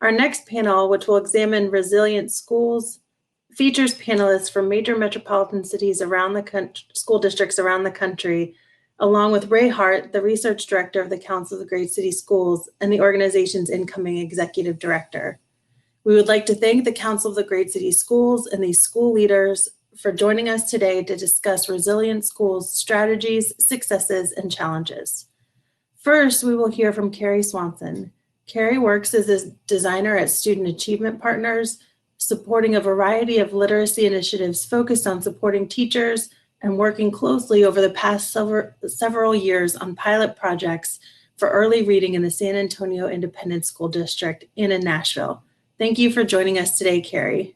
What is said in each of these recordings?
Our next panel, which will examine resilient schools, features panelists from major metropolitan cities around the country, school districts around the country, along with Ray Hart, the research director of the Council of Great City Schools and the organization's incoming executive director. We would like to thank the Council of the Great City Schools and these school leaders for joining us today to discuss resilient schools strategies, successes, and challenges. First, we will hear from Carrie Swanson. Carrie works as a designer at Student Achievement Partners, supporting a variety of literacy initiatives focused on supporting teachers and working closely over the past several years on pilot projects for early reading in the San Antonio Independent School District and in Nashville. Thank you for joining us today, Carrie.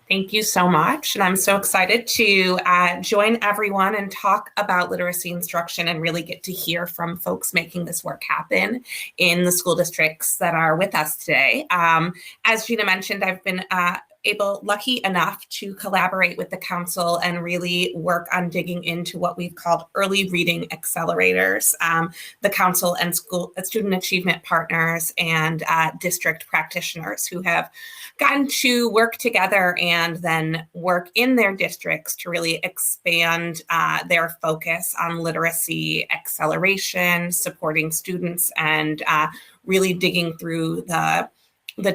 Thank you so much. And I'm so excited to join everyone and talk about literacy instruction and really get to hear from folks making this work happen in the school districts that are with us today. As Gina mentioned, I've been lucky enough to collaborate with the council and really work on digging into what we've called early reading accelerators. The council and student achievement partners and district practitioners who have gotten to work together and then work in their districts to really expand their focus on literacy acceleration, supporting students, and really digging through the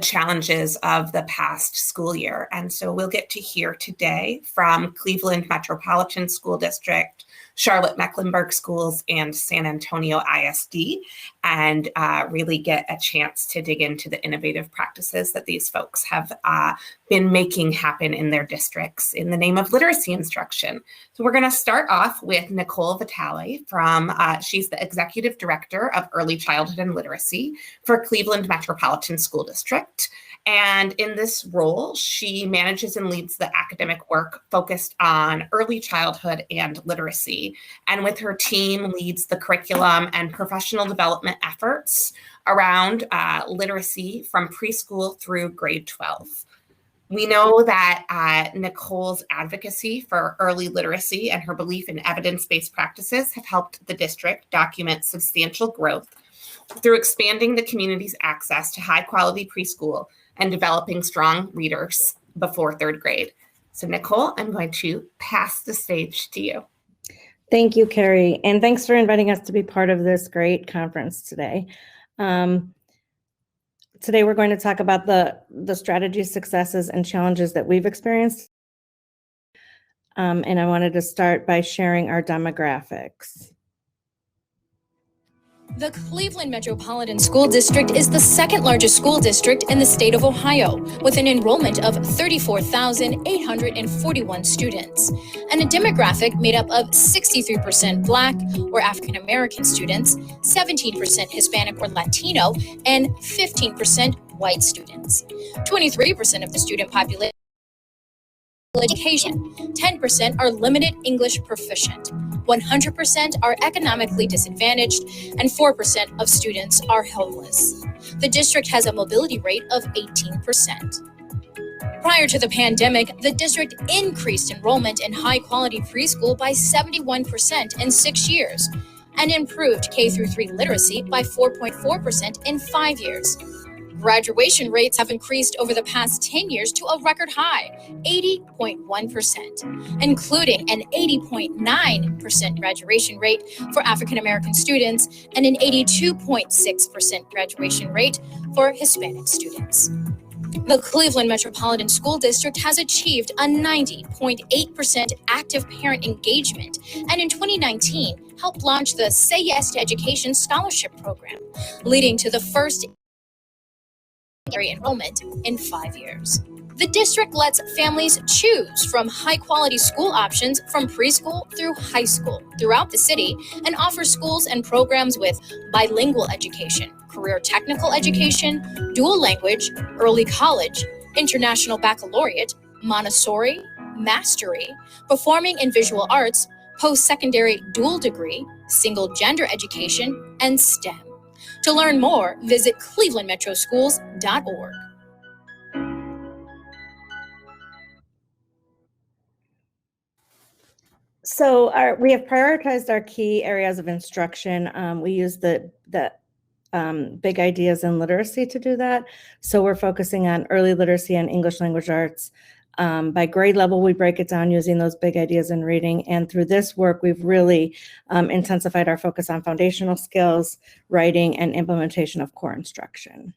challenges of the past school year. And so we'll get to hear today from Cleveland Metropolitan School District, Charlotte-Mecklenburg Schools, and San Antonio ISD, and really get a chance to dig into the innovative practices that these folks have been making happen in their districts in the name of literacy instruction. So we're going to start off with Nicole Vitale from, she's the Executive Director of Early Childhood and Literacy for Cleveland Metropolitan School District. And in this role, she manages and leads the academic work focused on early childhood and literacy. And with her team, leads the curriculum and professional development efforts around literacy from preschool through grade 12. We know that Nicole's advocacy for early literacy and her belief in evidence-based practices have helped the district document substantial growth through expanding the community's access to high-quality preschool and developing strong readers before third grade. So Nicole, I'm going to pass the stage to you. Thank you, Carrie, and thanks for inviting us to be part of this great conference today. Today we're going to talk about the strategies, successes, and challenges that we've experienced. And I wanted to start by sharing our demographics. The Cleveland Metropolitan School District is the second largest school district in the state of Ohio, with an enrollment of 34,841 students, and a demographic made up of 63% Black or African American students, 17% Hispanic or Latino, and 15% white students. 23% of the student population education, 10% are limited English proficient, 100% are economically disadvantaged, and 4% of students are homeless. The district has a mobility rate of 18%. Prior to the pandemic, the district increased enrollment in high-quality preschool by 71% in 6 years and improved K-3 literacy by 4.4% in 5 years. Graduation rates have increased over the past 10 years to a record high, 80.1%, including an 80.9% graduation rate for African American students and an 82.6% graduation rate for Hispanic students. The Cleveland Metropolitan School District has achieved a 90.8% active parent engagement, and in 2019 helped launch the SAISD Education Scholarship Program, leading to the first enrollment in 5 years. The district lets families choose from high-quality school options from preschool through high school throughout the city and offers schools and programs with bilingual education, career technical education, dual language, early college, international baccalaureate, Montessori, mastery, performing and visual arts, post-secondary dual degree, single gender education, and STEM. To learn more, visit clevelandmetroschools.org. So we have prioritized our key areas of instruction. We use the big ideas in literacy to do that. So we're focusing on early literacy and English language arts. By grade level, we break it down using those big ideas in reading. And through this work, we've really intensified our focus on foundational skills, writing, and implementation of core instruction.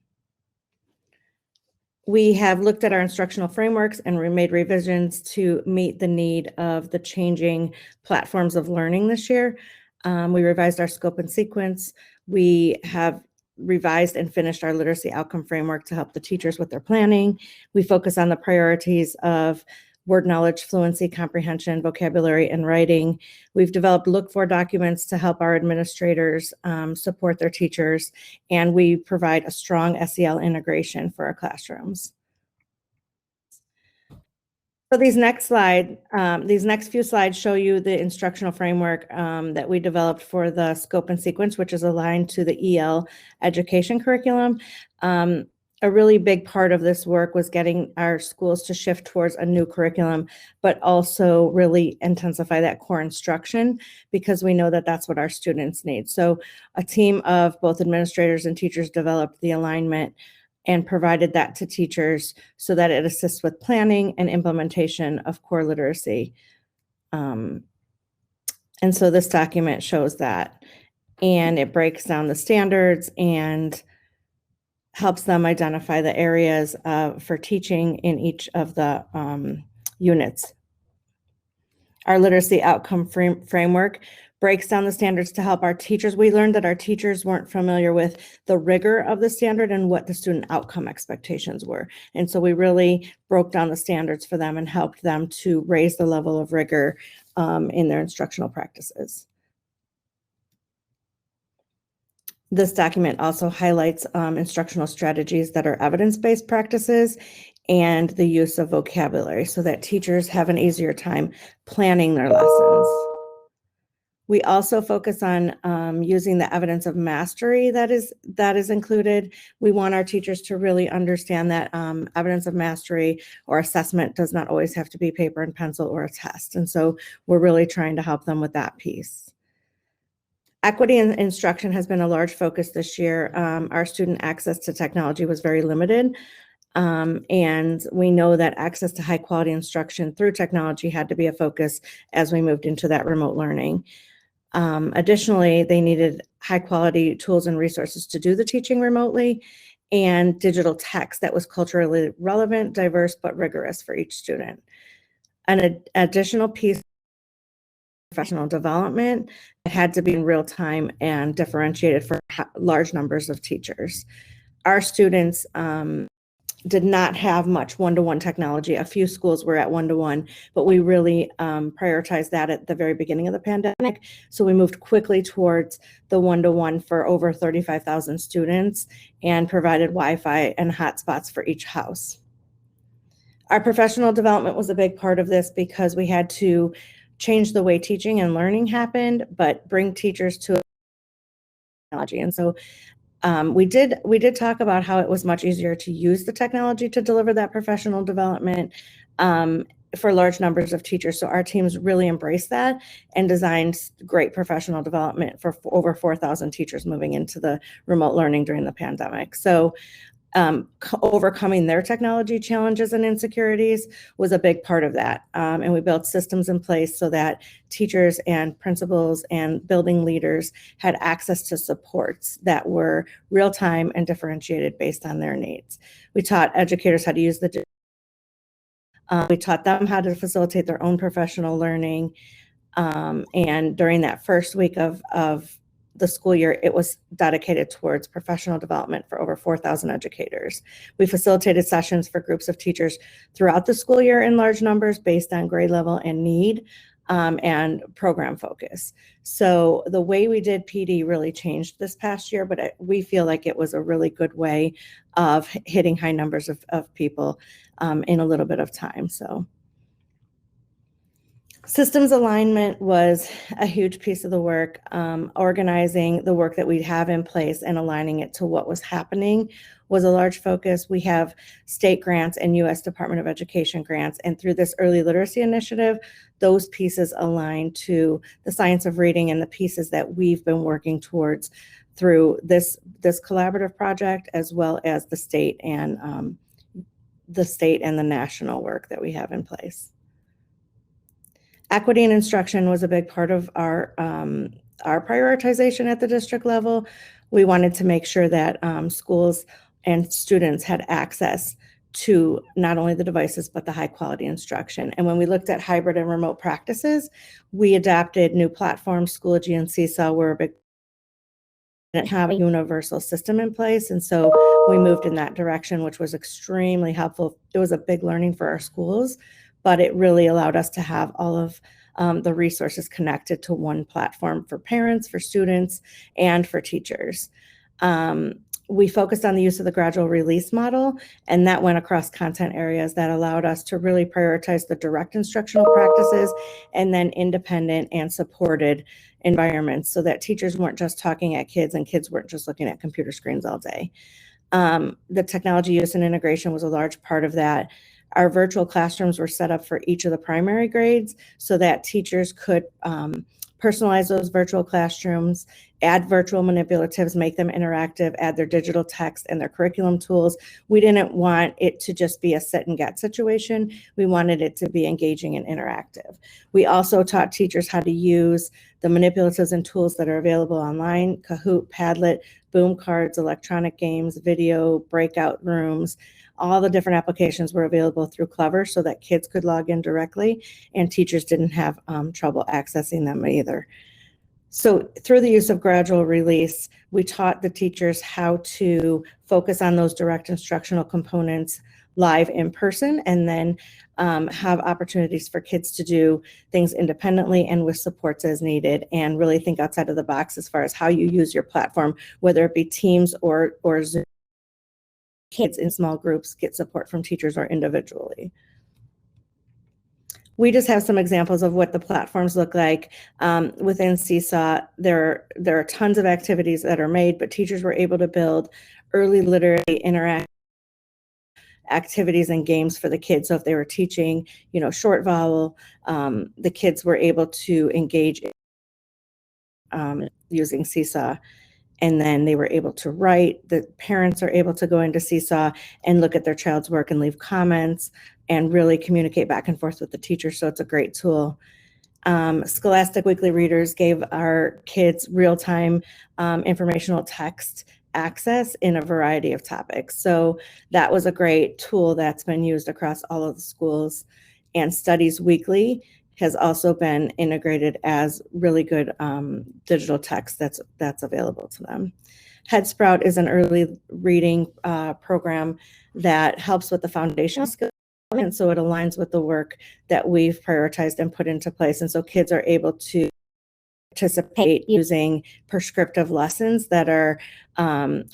We have looked at our instructional frameworks and we made revisions to meet the need of the changing platforms of learning this year. We revised our scope and sequence. We have revised and finished our literacy outcome framework to help the teachers with their planning. We focus on the priorities of word knowledge, fluency, comprehension, vocabulary, and writing. We've developed look-for documents to help our administrators support their teachers, and we provide a strong SEL integration for our classrooms. So these next few slides show you the instructional framework that we developed for the scope and sequence, which is aligned to the EL education curriculum. A really big part of this work was getting our schools to shift towards a new curriculum, but also really intensify that core instruction because we know that that's what our students need. So a team of both administrators and teachers developed the alignment and provided that to teachers so that it assists with planning and implementation of core literacy. And so this document shows that, and it breaks down the standards and helps them identify the areas for teaching in each of the units. Our literacy outcome framework breaks down the standards to help our teachers. We learned that our teachers weren't familiar with the rigor of the standard and what the student outcome expectations were. And so we really broke down the standards for them and helped them to raise the level of rigor in their instructional practices. This document also highlights instructional strategies that are evidence-based practices and the use of vocabulary so that teachers have an easier time planning their lessons. We also focus on using the evidence of mastery that is included. We want our teachers to really understand that evidence of mastery or assessment does not always have to be paper and pencil or a test. And so we're really trying to help them with that piece. Equity in instruction has been a large focus this year. Our student access to technology was very limited. And we know that access to high quality instruction through technology had to be a focus as we moved into that remote learning. Additionally, they needed high quality tools and resources to do the teaching remotely and digital text that was culturally relevant, diverse, but rigorous for each student. An additional piece professional development had to be in real time and differentiated for large numbers of teachers. Our students did not have much one-to-one technology. A few schools were at one-to-one, but we really prioritized that at the very beginning of the pandemic. So we moved quickly towards the one-to-one for over 35,000 students and provided Wi-Fi and hotspots for each house. Our professional development was a big part of this because we had to change the way teaching and learning happened, but bring teachers to technology. And so we did talk about how it was much easier to use the technology to deliver that professional development for large numbers of teachers. So our teams really embraced that and designed great professional development for over 4,000 teachers moving into the remote learning during the pandemic. So overcoming their technology challenges and insecurities was a big part of that. And we built systems in place so that teachers and principals and building leaders had access to supports that were real-time and differentiated based on their needs. We taught educators how to use we taught them how to facilitate their own professional learning. And during that first week of the school year, it was dedicated towards professional development for over 4,000 educators. We facilitated sessions for groups of teachers throughout the school year in large numbers based on grade level and need and program focus. So the way we did PD really changed this past year, but we feel like it was a really good way of hitting high numbers of people in a little bit of time. So systems alignment was a huge piece of the work. Organizing the work that we have in place and aligning it to what was happening was a large focus. We have state grants and U.S. Department of Education grants, and through this early literacy initiative, those pieces align to the science of reading and the pieces that we've been working towards through this collaborative project, as well as the state and the national work that we have in place. Equity in instruction was a big part of our prioritization at the district level. We wanted to make sure that schools and students had access to not only the devices, but the high quality instruction. And when we looked at hybrid and remote practices, we adopted new platforms. Schoology and SeeSaw were a big, didn't have a universal system in place. And so we moved in that direction, which was extremely helpful. It was a big learning for our schools, but it really allowed us to have all of the resources connected to one platform for parents, for students, and for teachers. We focused on the use of the gradual release model, and that went across content areas that allowed us to really prioritize the direct instructional practices and then independent and supported environments so that teachers weren't just talking at kids and kids weren't just looking at computer screens all day. The technology use and integration was a large part of that. Our virtual classrooms were set up for each of the primary grades so that teachers could personalize those virtual classrooms, add virtual manipulatives, make them interactive, add their digital text and their curriculum tools. We didn't want it to just be a sit and get situation. We wanted it to be engaging and interactive. We also taught teachers how to use the manipulatives and tools that are available online: Kahoot, Padlet, Boom cards, electronic games, video, breakout rooms. All the different applications were available through Clever so that kids could log in directly and teachers didn't have trouble accessing them either. So through the use of gradual release, we taught the teachers how to focus on those direct instructional components live in person, and then have opportunities for kids to do things independently and with supports as needed, and really think outside of the box as far as how you use your platform, whether it be Teams or Zoom. Kids in small groups get support from teachers or individually. We just have some examples of what the platforms look like. Within SeeSaw, there are tons of activities that are made, but teachers were able to build early literacy interactive activities and games for the kids. So if they were teaching, short vowel, the kids were able to engage using SeeSaw. And then they were able to write. The parents are able to go into SeeSaw and look at their child's work and leave comments and really communicate back and forth with the teacher. So it's a great tool. Scholastic Weekly Readers gave our kids real-time informational text access in a variety of topics. So that was a great tool that's been used across all of the schools. And Studies Weekly has also been integrated as really good digital text that's available to them. Headsprout is an early reading program that helps with the foundational skills, and so it aligns with the work that we've prioritized and put into place. And so kids are able to participate using prescriptive lessons that are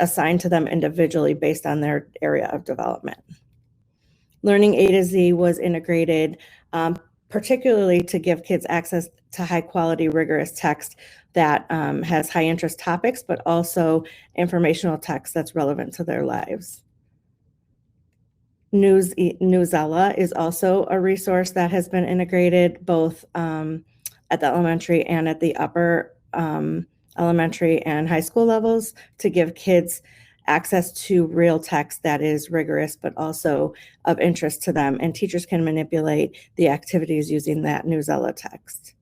assigned to them individually based on their area of development. Learning A to Z was integrated particularly to give kids access to high quality, rigorous text that has high interest topics, but also informational text that's relevant to their lives. Newsella is also a resource that has been integrated both at the elementary and at the upper elementary and high school levels to give kids access to real text that is rigorous but also of interest to them, and teachers can manipulate the activities using that Newsella text.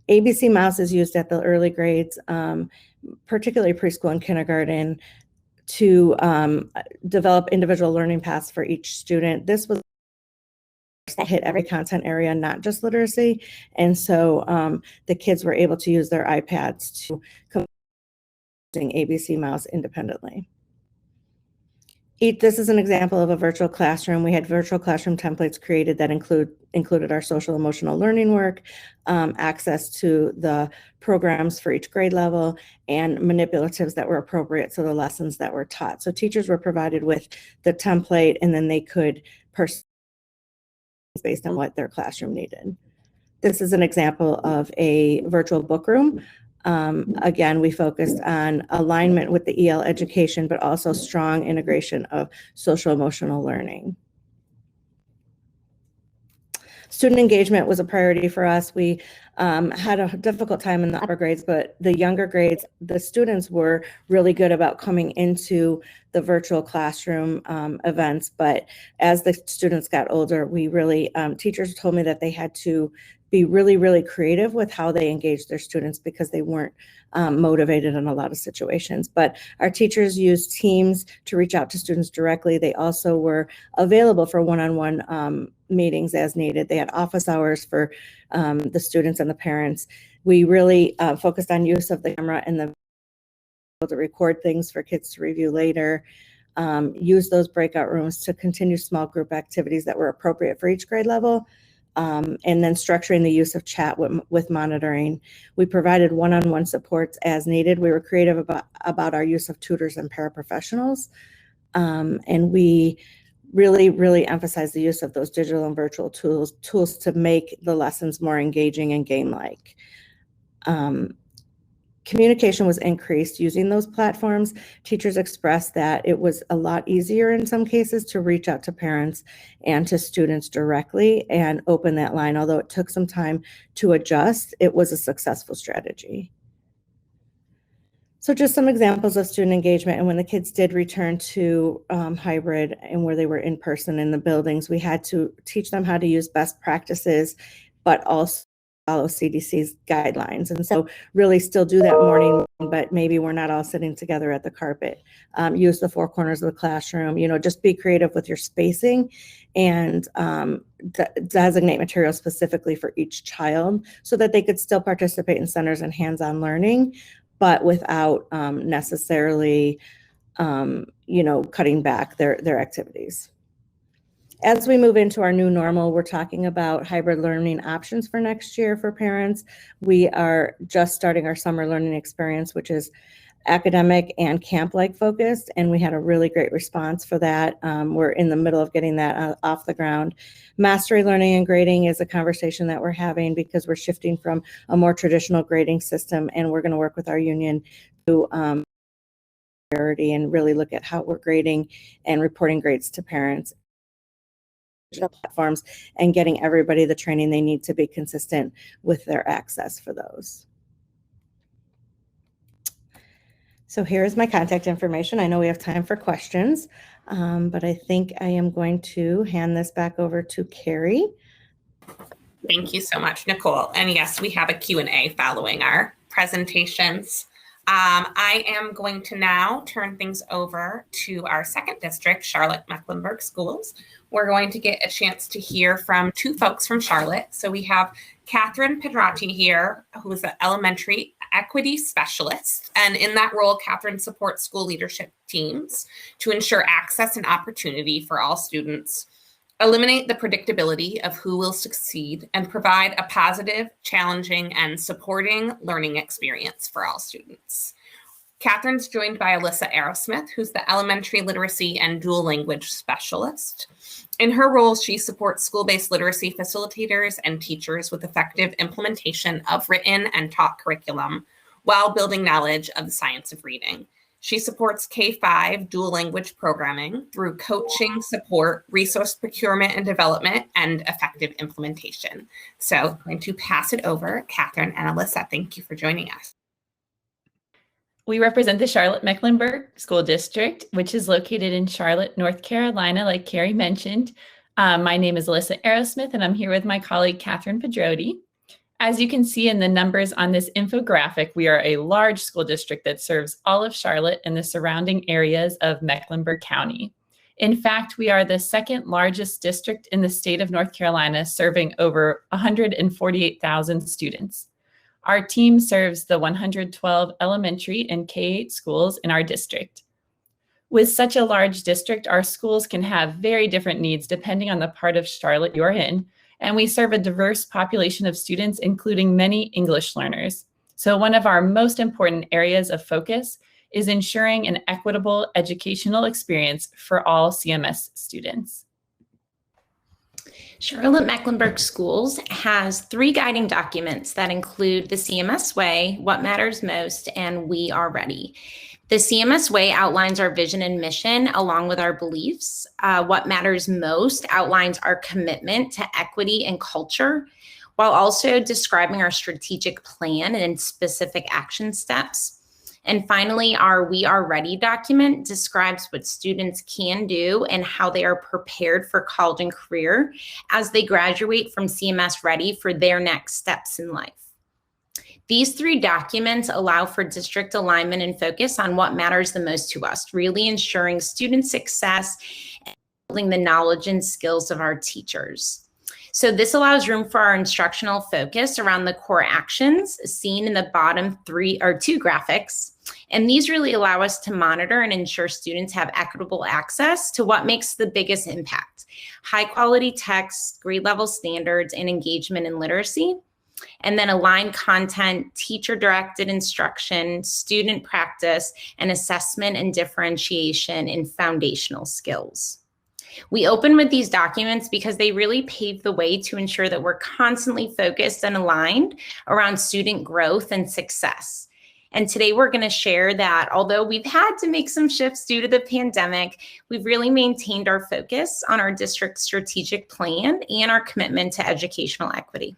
ABC Mouse is used at the early grades, particularly preschool and kindergarten, to develop individual learning paths for each student. This was hit every content area, not just literacy, and so the kids were able to use their iPads to using ABC Mouse independently. This is an example of a virtual classroom. We had virtual classroom templates created that included our social emotional learning work, access to the programs for each grade level, and manipulatives that were appropriate to the lessons that were taught. So teachers were provided with the template, and then they could personalize based on what their classroom needed. This is an example of a virtual book room. Again, we focused on alignment with the EL education, but also strong integration of social emotional learning. Student engagement was a priority for us. We had a difficult time in the upper grades, but the younger grades, the students were really good about coming into the virtual classroom events. But as the students got older, we really, teachers told me that they had to be really, really creative with how they engaged their students because they weren't motivated in a lot of situations. But our teachers used Teams to reach out to students directly. They also were available for one-on-one meetings as needed. They had office hours for the students and the parents. We really focused on use of the camera and the to record things for kids to review later, use those breakout rooms to continue small group activities that were appropriate for each grade level, and then structuring the use of chat with monitoring. We provided one-on-one supports as needed. We were creative about our use of tutors and paraprofessionals, and we really emphasize the use of those digital and virtual tools to make the lessons more engaging and game-like. Communication was increased using those platforms. Teachers expressed that it was a lot easier in some cases to reach out to parents and to students directly and open that line. Although it took some time to adjust, it was a successful strategy. So just some examples of student engagement. And when the kids did return to hybrid and where they were in person in the buildings, we had to teach them how to use best practices, but also follow CDC's guidelines. And so really still do that morning, but maybe we're not all sitting together at the carpet. Use the four corners of the classroom, just be creative with your spacing and designate materials specifically for each child so that they could still participate in centers and hands-on learning, but without necessarily, cutting back their activities. As we move into our new normal, we're talking about hybrid learning options for next year for parents. We are just starting our summer learning experience, which is academic and camp-like focused, and we had a really great response for that. We're in the middle of getting that off the ground. Mastery learning and grading is a conversation that we're having because we're shifting from a more traditional grading system, and we're going to work with our union to and really look at how we're grading and reporting grades to parents platforms and getting everybody the training they need to be consistent with their access for those. So here's my contact information. I know we have time for questions, but I think I am going to hand this back over to Carrie. Thank you so much, Nicole. And yes, we have a Q&A following our presentations. I am going to now turn things over to our second district, Charlotte-Mecklenburg Schools. We're going to get a chance to hear from two folks from Charlotte. So we have Catherine Pedrati here, who is an elementary equity specialist. And in that role, Catherine supports school leadership teams to ensure access and opportunity for all students, eliminate the predictability of who will succeed, and provide a positive, challenging, and supporting learning experience for all students. Catherine's joined by Alyssa Arrowsmith, who's the elementary literacy and dual language specialist. In her role, she supports school-based literacy facilitators and teachers with effective implementation of written and taught curriculum while building knowledge of the science of reading. She supports K-5 dual language programming through coaching, support, resource procurement and development, and effective implementation. So I'm going to pass it over. Catherine and Alyssa, thank you for joining us. We represent the Charlotte-Mecklenburg School District, which is located in Charlotte, North Carolina, like Carrie mentioned. My name is Alyssa Arrowsmith, and I'm here with my colleague, Catherine Pedrati. As you can see in the numbers on this infographic, we are a large school district that serves all of Charlotte and the surrounding areas of Mecklenburg County. In fact, we are the second largest district in the state of North Carolina, serving over 148,000 students. Our team serves the 112 elementary and K-8 schools in our district. With such a large district, our schools can have very different needs depending on the part of Charlotte you're in, and we serve a diverse population of students, including many English learners. So one of our most important areas of focus is ensuring an equitable educational experience for all CMS students. Charlotte-Mecklenburg Schools has 3 guiding documents that include the CMS Way, What Matters Most, and We Are Ready. The CMS Way outlines our vision and mission along with our beliefs. What Matters Most outlines our commitment to equity and culture, while also describing our strategic plan and specific action steps. And finally, our We Are Ready document describes what students can do and how they are prepared for college and career as they graduate from CMS Ready for their next steps in life. These 3 documents allow for district alignment and focus on what matters the most to us, really ensuring student success and building the knowledge and skills of our teachers. So this allows room for our instructional focus around the core actions seen in the bottom 2 graphics. And these really allow us to monitor and ensure students have equitable access to what makes the biggest impact: high quality text, grade level standards, and engagement in literacy. And then aligned content, teacher-directed instruction, student practice, and assessment and differentiation in foundational skills. We open with these documents because they really pave the way to ensure that we're constantly focused and aligned around student growth and success. And today we're going to share that although we've had to make some shifts due to the pandemic, we've really maintained our focus on our district strategic plan and our commitment to educational equity.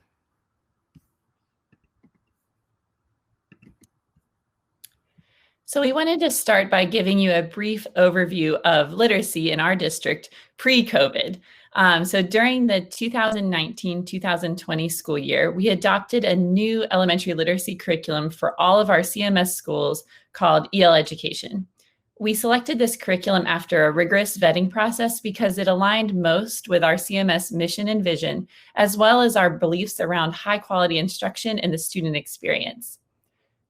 So we wanted to start by giving you a brief overview of literacy in our district pre-COVID. So during the 2019-2020 school year, we adopted a new elementary literacy curriculum for all of our CMS schools called EL Education. We selected this curriculum after a rigorous vetting process because it aligned most with our CMS mission and vision, as well as our beliefs around high quality instruction and the student experience.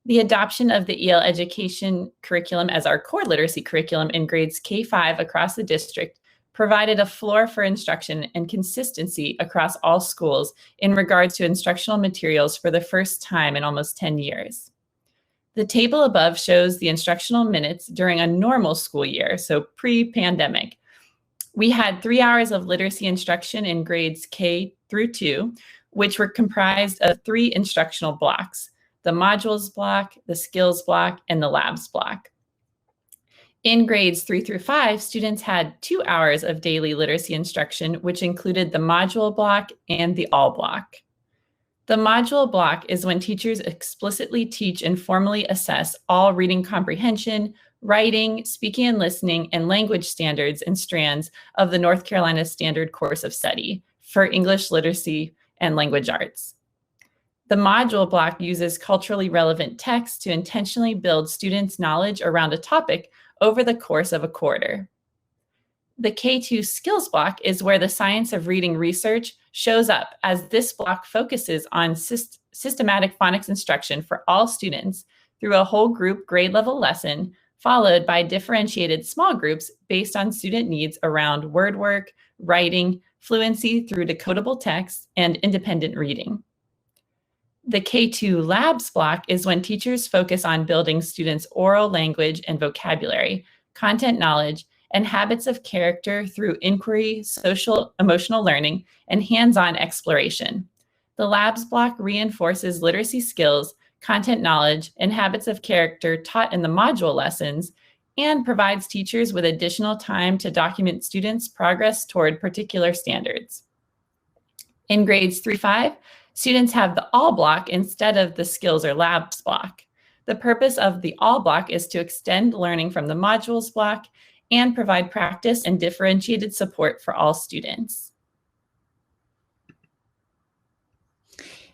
The adoption of the EL Education curriculum as our core literacy curriculum in grades K-5 across the district provided a floor for instruction and consistency across all schools in regards to instructional materials for the first time in almost 10 years. The table above shows the instructional minutes during a normal school year, so pre-pandemic. We had 3 hours of literacy instruction in grades K through 2, which were comprised of 3 instructional blocks: the modules block, the skills block, and the labs block. In grades 3 through 5, students had 2 hours of daily literacy instruction, which included the module block and the all block. The module block is when teachers explicitly teach and formally assess all reading comprehension, writing, speaking and listening, and language standards and strands of the North Carolina Standard Course of Study for English Literacy and Language Arts. The module block uses culturally relevant text to intentionally build students' knowledge around a topic over the course of a quarter. The K2 skills block is where the science of reading research shows up, as this block focuses on systematic phonics instruction for all students through a whole group grade level lesson, followed by differentiated small groups based on student needs around word work, writing, fluency through decodable text, and independent reading. The K2 labs block is when teachers focus on building students' oral language and vocabulary, content knowledge, and habits of character through inquiry, social, emotional learning, and hands-on exploration. The labs block reinforces literacy skills, content knowledge, and habits of character taught in the module lessons, and provides teachers with additional time to document students' progress toward particular standards. In grades 3-5, students have the all block instead of the skills or labs block. The purpose of the all block is to extend learning from the modules block and provide practice and differentiated support for all students.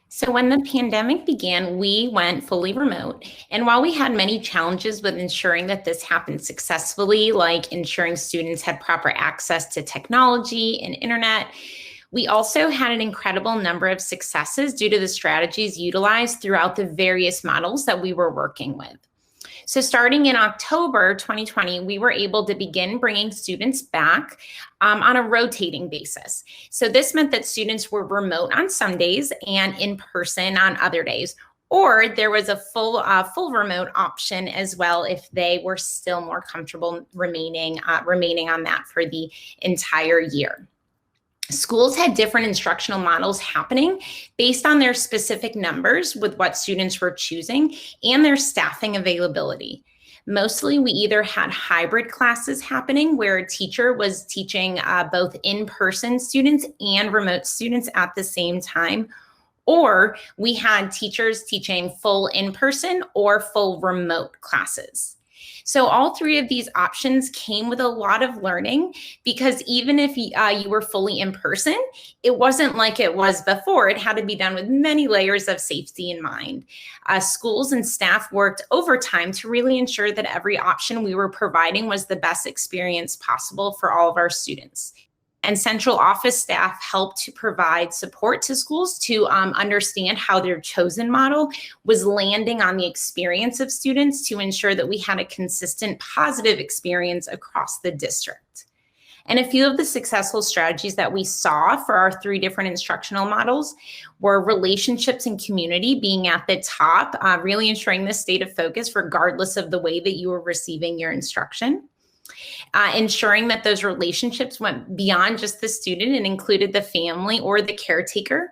So when the pandemic began, we went fully remote. And while we had many challenges with ensuring that this happened successfully, like ensuring students had proper access to technology and internet, we also had an incredible number of successes due to the strategies utilized throughout the various models that we were working with. So starting in October 2020, we were able to begin bringing students back on a rotating basis. So this meant that students were remote on some days and in person on other days, or there was a full remote option as well if they were still more comfortable remaining on that for the entire year. Schools had different instructional models happening based on their specific numbers with what students were choosing and their staffing availability. Mostly we either had hybrid classes happening where a teacher was teaching both in-person students and remote students at the same time, or we had teachers teaching full in-person or full remote classes. So all three of these options came with a lot of learning, because even if you were fully in person, it wasn't like it was before. It had to be done with many layers of safety in mind. Schools and staff worked overtime to really ensure that every option we were providing was the best experience possible for all of our students. And central office staff helped to provide support to schools to understand how their chosen model was landing on the experience of students to ensure that we had a consistent positive experience across the district. And a few of the successful strategies that we saw for our three different instructional models were relationships and community being at the top, really ensuring this state of focus regardless of the way that you were receiving your instruction. Ensuring that those relationships went beyond just the student and included the family or the caretaker,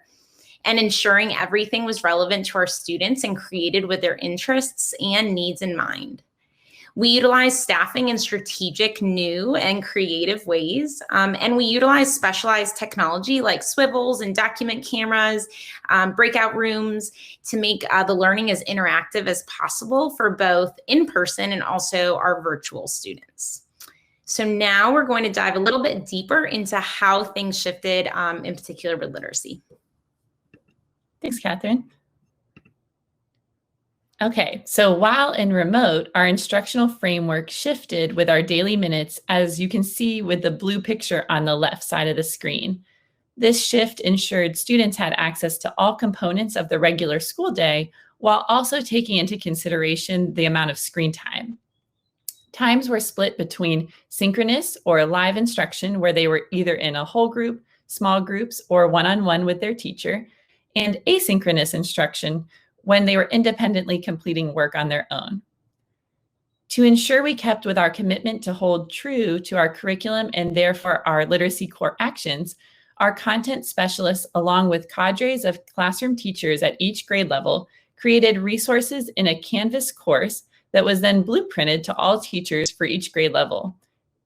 and ensuring everything was relevant to our students and created with their interests and needs in mind. We utilized staffing in strategic, new, and creative ways, and we utilized specialized technology like swivels and document cameras, breakout rooms, to make the learning as interactive as possible for both in-person and also our virtual students. So now we're going to dive a little bit deeper into how things shifted, in particular with literacy. Thanks, Catherine. Okay, so while in remote, our instructional framework shifted with our daily minutes, as you can see with the blue picture on the left side of the screen. This shift ensured students had access to all components of the regular school day, while also taking into consideration the amount of screen time. Times were split between synchronous or live instruction, where they were either in a whole group, small groups, or one-on-one with their teacher, and asynchronous instruction, when they were independently completing work on their own. To ensure we kept with our commitment to hold true to our curriculum and therefore our literacy core actions, our content specialists, along with cadres of classroom teachers at each grade level, created resources in a Canvas course that was then blueprinted to all teachers for each grade level.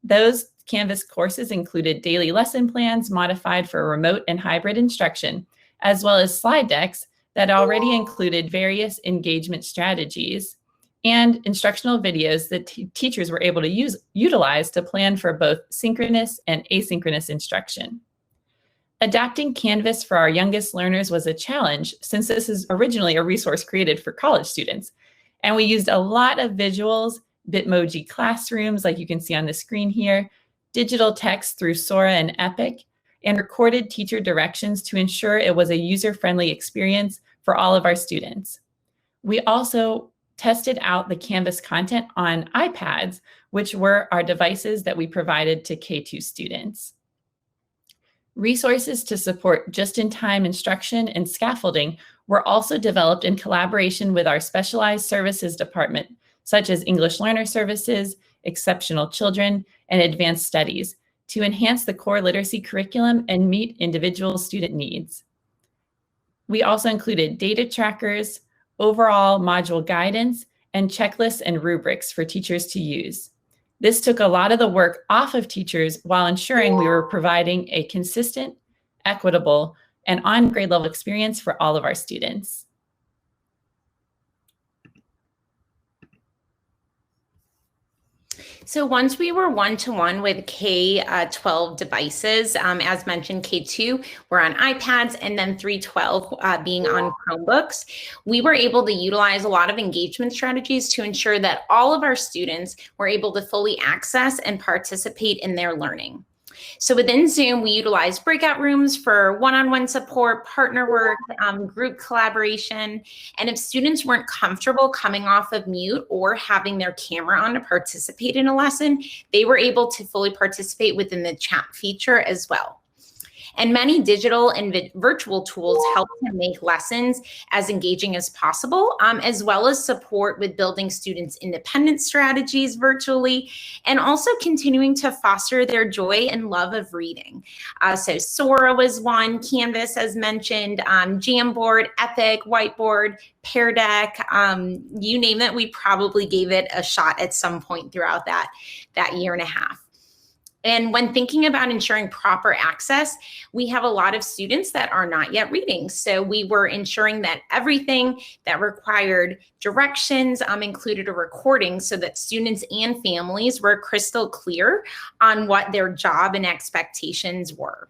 Those Canvas courses included daily lesson plans modified for remote and hybrid instruction, as well as slide decks that already included various engagement strategies and instructional videos that teachers were able to utilize to plan for both synchronous and asynchronous instruction. Adapting Canvas for our youngest learners was a challenge, since this is originally a resource created for college students. And we used a lot of visuals, Bitmoji classrooms, like you can see on the screen here, digital text through Sora and Epic, and recorded teacher directions to ensure it was a user-friendly experience for all of our students. We also tested out the Canvas content on iPads, which were our devices that we provided to K2 students. Resources to support just-in-time instruction and scaffolding were also developed in collaboration with our specialized services department, such as English Learner Services, Exceptional Children, and Advanced Studies, to enhance the core literacy curriculum and meet individual student needs. We also included data trackers, overall module guidance, and checklists and rubrics for teachers to use. This took a lot of the work off of teachers while ensuring we were providing a consistent, equitable, and on grade level experience for all of our students. So once we were one-to-one with K-12 devices, as mentioned, K2 were on iPads, and then 312 being on Chromebooks, we were able to utilize a lot of engagement strategies to ensure that all of our students were able to fully access and participate in their learning. So within Zoom, we utilized breakout rooms for one-on-one support, partner work, group collaboration. And if students weren't comfortable coming off of mute or having their camera on to participate in a lesson, they were able to fully participate within the chat feature as well. And many digital and virtual tools help to make lessons as engaging as possible, as well as support with building students' independent strategies virtually, and also continuing to foster their joy and love of reading. So Sora was one, Canvas as mentioned, Jamboard, Epic, Whiteboard, Pear Deck, you name it, we probably gave it a shot at some point throughout that year and a half. And when thinking about ensuring proper access, we have a lot of students that are not yet reading. So we were ensuring that everything that required directions included a recording so that students and families were crystal clear on what their job and expectations were.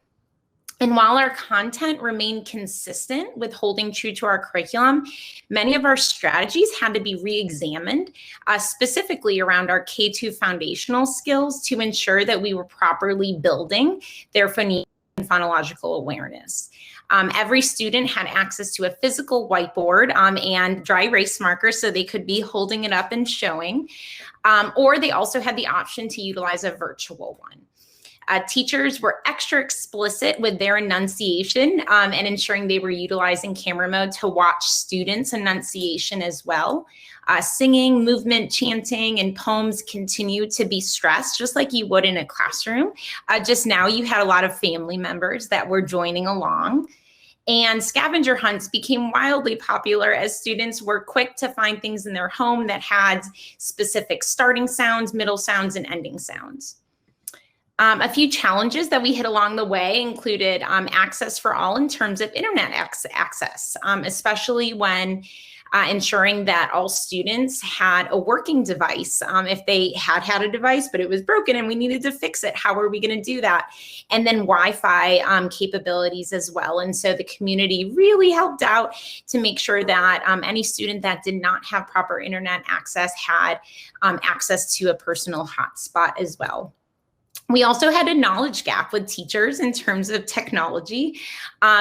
And while our content remained consistent with holding true to our curriculum, many of our strategies had to be re-examined, specifically around our K-2 foundational skills to ensure that we were properly building their phonemic and phonological awareness. Every student had access to a physical whiteboard and dry erase markers so they could be holding it up and showing, or they also had the option to utilize a virtual one. Teachers were extra explicit with their enunciation and ensuring they were utilizing camera mode to watch students' enunciation as well. Singing, movement, chanting, and poems continue to be stressed just like you would in a classroom. Just now you had a lot of family members that were joining along. And scavenger hunts became wildly popular as students were quick to find things in their home that had specific starting sounds, middle sounds, and ending sounds. A few challenges that we hit along the way included access for all in terms of internet access, especially when ensuring that all students had a working device. If they had a device, but it was broken and we needed to fix it, how are we going to do that? And then Wi-Fi capabilities as well. And so the community really helped out to make sure that any student that did not have proper internet access had access to a personal hotspot as well. We also had a knowledge gap with teachers in terms of technology,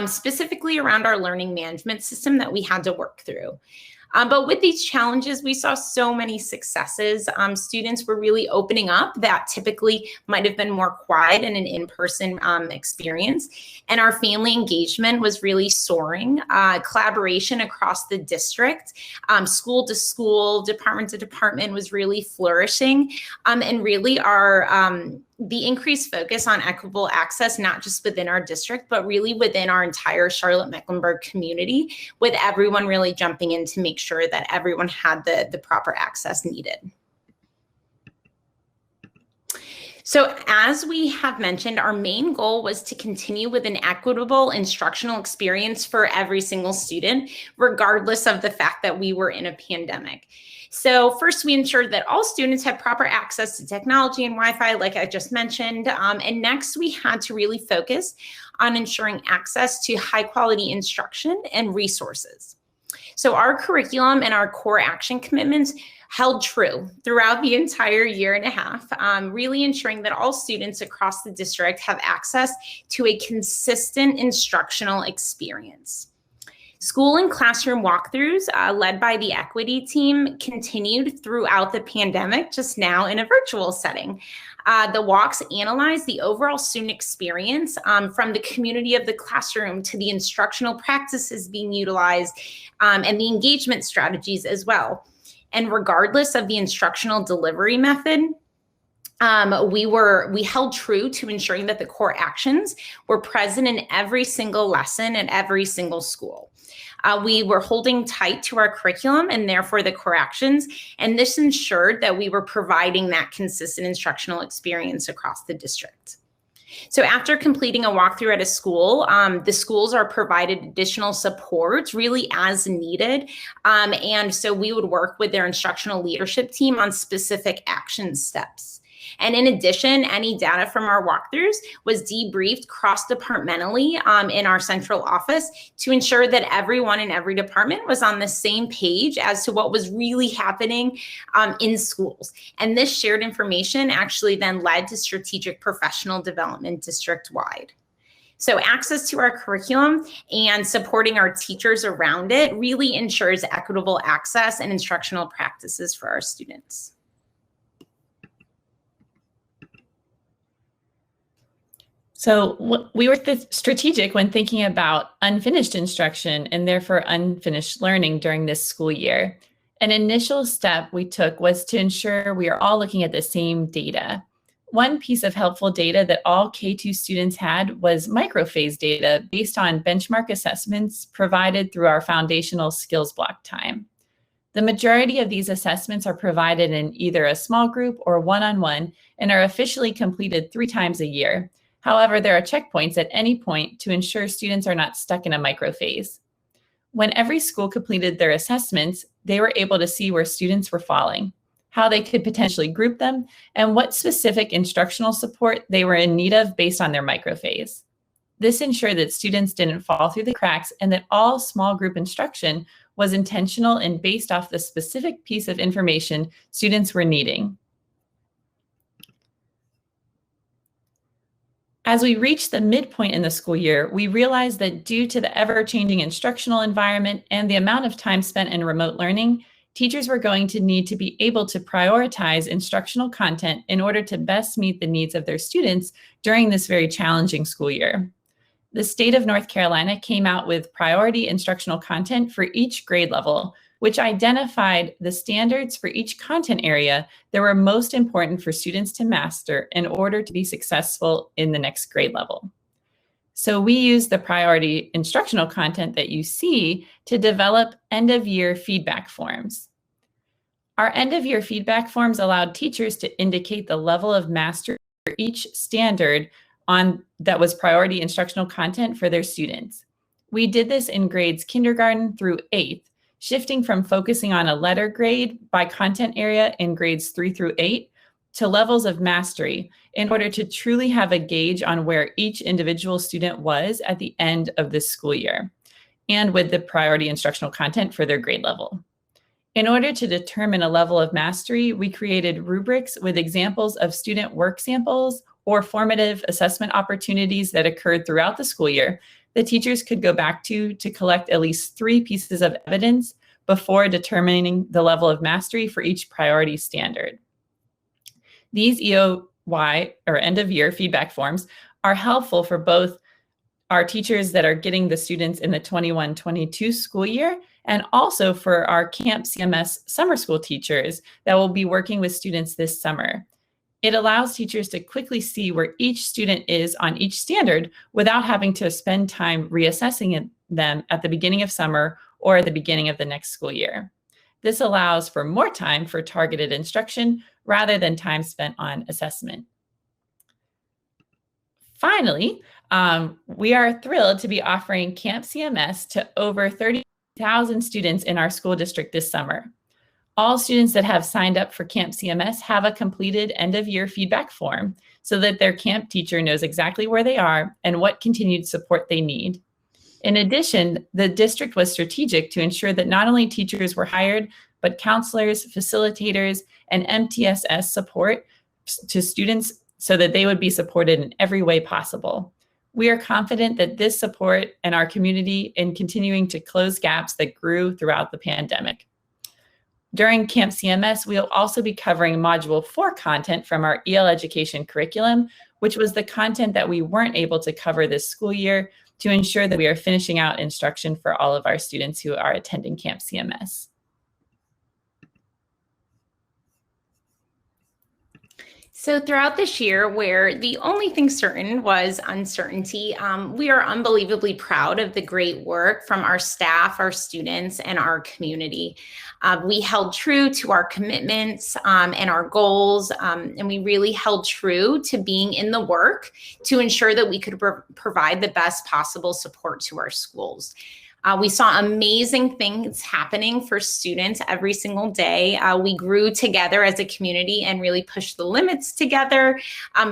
specifically around our learning management system that we had to work through. But with these challenges, we saw so many successes. Students were really opening up that typically might have been more quiet in an in-person experience. And our family engagement was really soaring. Collaboration across the district, school to school, department to department was really flourishing. And really the increased focus on equitable access, not just within our district, but really within our entire Charlotte-Mecklenburg community, with everyone really jumping in to make sure that everyone had the proper access needed. So as we have mentioned, our main goal was to continue with an equitable instructional experience for every single student, regardless of the fact that we were in a pandemic. So first, we ensured that all students had proper access to technology and Wi-Fi, like I just mentioned. And next, we had to really focus on ensuring access to high quality instruction and resources. So our curriculum and our core action commitments held true throughout the entire year and a half, really ensuring that all students across the district have access to a consistent instructional experience. School and classroom walkthroughs led by the equity team continued throughout the pandemic, just now in a virtual setting. The walks analyzed the overall student experience from the community of the classroom to the instructional practices being utilized and the engagement strategies as well. And regardless of the instructional delivery method, we held true to ensuring that the core actions were present in every single lesson at every single school. We were holding tight to our curriculum and therefore the core actions, and this ensured that we were providing that consistent instructional experience across the district. So after completing a walkthrough at a school, the schools are provided additional supports really as needed. And so we would work with their instructional leadership team on specific action steps. And in addition, any data from our walkthroughs was debriefed cross-departmentally in our central office to ensure that everyone in every department was on the same page as to what was really happening in schools. And this shared information actually then led to strategic professional development district-wide. So access to our curriculum and supporting our teachers around it really ensures equitable access and instructional practices for our students. So we were strategic when thinking about unfinished instruction and therefore unfinished learning during this school year. An initial step we took was to ensure we are all looking at the same data. One piece of helpful data that all K2 students had was microphase data based on benchmark assessments provided through our foundational skills block time. The majority of these assessments are provided in either a small group or one-on-one and are officially completed 3 times a year. However, there are checkpoints at any point to ensure students are not stuck in a microphase. When every school completed their assessments, they were able to see where students were falling, how they could potentially group them, and what specific instructional support they were in need of based on their microphase. This ensured that students didn't fall through the cracks and that all small group instruction was intentional and based off the specific piece of information students were needing. As we reached the midpoint in the school year, we realized that due to the ever-changing instructional environment and the amount of time spent in remote learning, teachers were going to need to be able to prioritize instructional content in order to best meet the needs of their students during this very challenging school year. The state of North Carolina came out with priority instructional content for each grade level, which identified the standards for each content area that were most important for students to master in order to be successful in the next grade level. So we use the priority instructional content that you see to develop end-of-year feedback forms. Our end-of-year feedback forms allowed teachers to indicate the level of mastery for each standard that was priority instructional content for their students. We did this in grades kindergarten through 8th, shifting from focusing on a letter grade by content area in grades 3 through 8 to levels of mastery in order to truly have a gauge on where each individual student was at the end of this school year, and with the priority instructional content for their grade level. In order to determine a level of mastery, we created rubrics with examples of student work samples or formative assessment opportunities that occurred throughout the school year that teachers could go back to collect at least 3 pieces of evidence before determining the level of mastery for each priority standard. These EOY, or end of year feedback forms, are helpful for both our teachers that are getting the students in the 21-22 school year, and also for our Camp CMS summer school teachers that will be working with students this summer. It allows teachers to quickly see where each student is on each standard without having to spend time reassessing them at the beginning of summer or at the beginning of the next school year. This allows for more time for targeted instruction rather than time spent on assessment. Finally, we are thrilled to be offering Camp CMS to over 30,000 students in our school district this summer. All students that have signed up for Camp CMS have a completed end-of-year feedback form so that their camp teacher knows exactly where they are and what continued support they need. In addition, the district was strategic to ensure that not only teachers were hired, but counselors, facilitators, and MTSS support to students so that they would be supported in every way possible. We are confident that this support and our community in continuing to close gaps that grew throughout the pandemic. During Camp CMS, we'll also be covering Module 4 content from our EL education curriculum, which was the content that we weren't able to cover this school year to ensure that we are finishing out instruction for all of our students who are attending Camp CMS. So throughout this year, where the only thing certain was uncertainty, we are unbelievably proud of the great work from our staff, our students, and our community. We held true to our commitments and our goals, and we really held true to being in the work to ensure that we could provide the best possible support to our schools. We saw amazing things happening for students every single day. We grew together as a community and really pushed the limits together,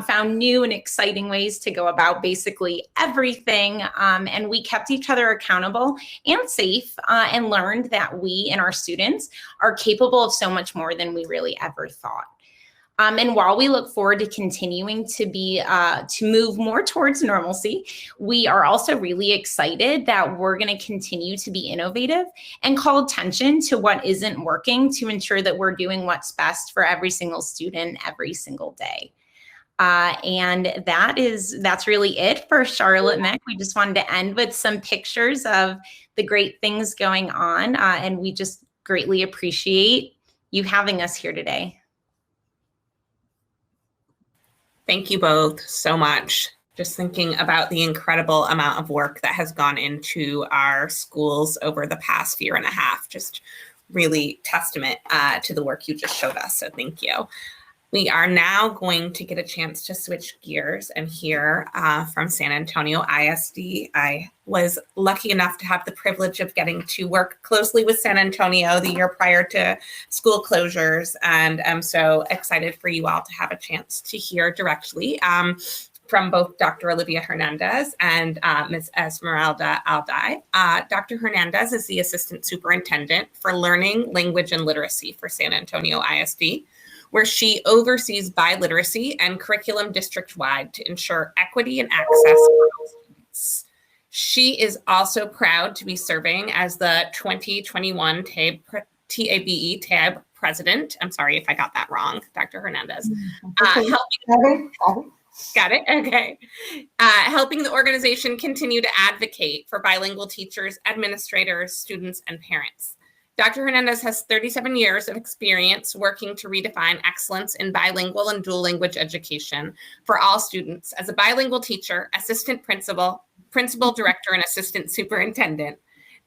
found new and exciting ways to go about basically everything. And we kept each other accountable and safe and learned that we and our students are capable of so much more than we really ever thought. And while we look forward to continuing to move more towards normalcy, we are also really excited that we're going to continue to be innovative and call attention to what isn't working to ensure that we're doing what's best for every single student every single day. And that's really it for Charlotte-Meck. We just wanted to end with some pictures of the great things going on. And we just greatly appreciate you having us here today. Thank you both so much. Just thinking about the incredible amount of work that has gone into our schools over the past year and a half, just really testament to the work you just showed us. So thank you. We are now going to get a chance to switch gears and hear from San Antonio ISD. I was lucky enough to have the privilege of getting to work closely with San Antonio the year prior to school closures, and I'm so excited for you all to have a chance to hear directly from both Dr. Olivia Hernandez and Ms. Esmeralda Alday. Dr. Hernandez is the Assistant Superintendent for Learning, Language, and Literacy for San Antonio ISD, where she oversees biliteracy and curriculum district-wide to ensure equity and access for all students. She is also proud to be serving as the 2021 TABE President. I'm sorry if I got that wrong, Dr. Hernandez. Got it? Okay. Helping the organization continue to advocate for bilingual teachers, administrators, students, and parents. Dr. Hernandez has 37 years of experience working to redefine excellence in bilingual and dual language education for all students as a bilingual teacher, assistant principal, principal director, and assistant superintendent.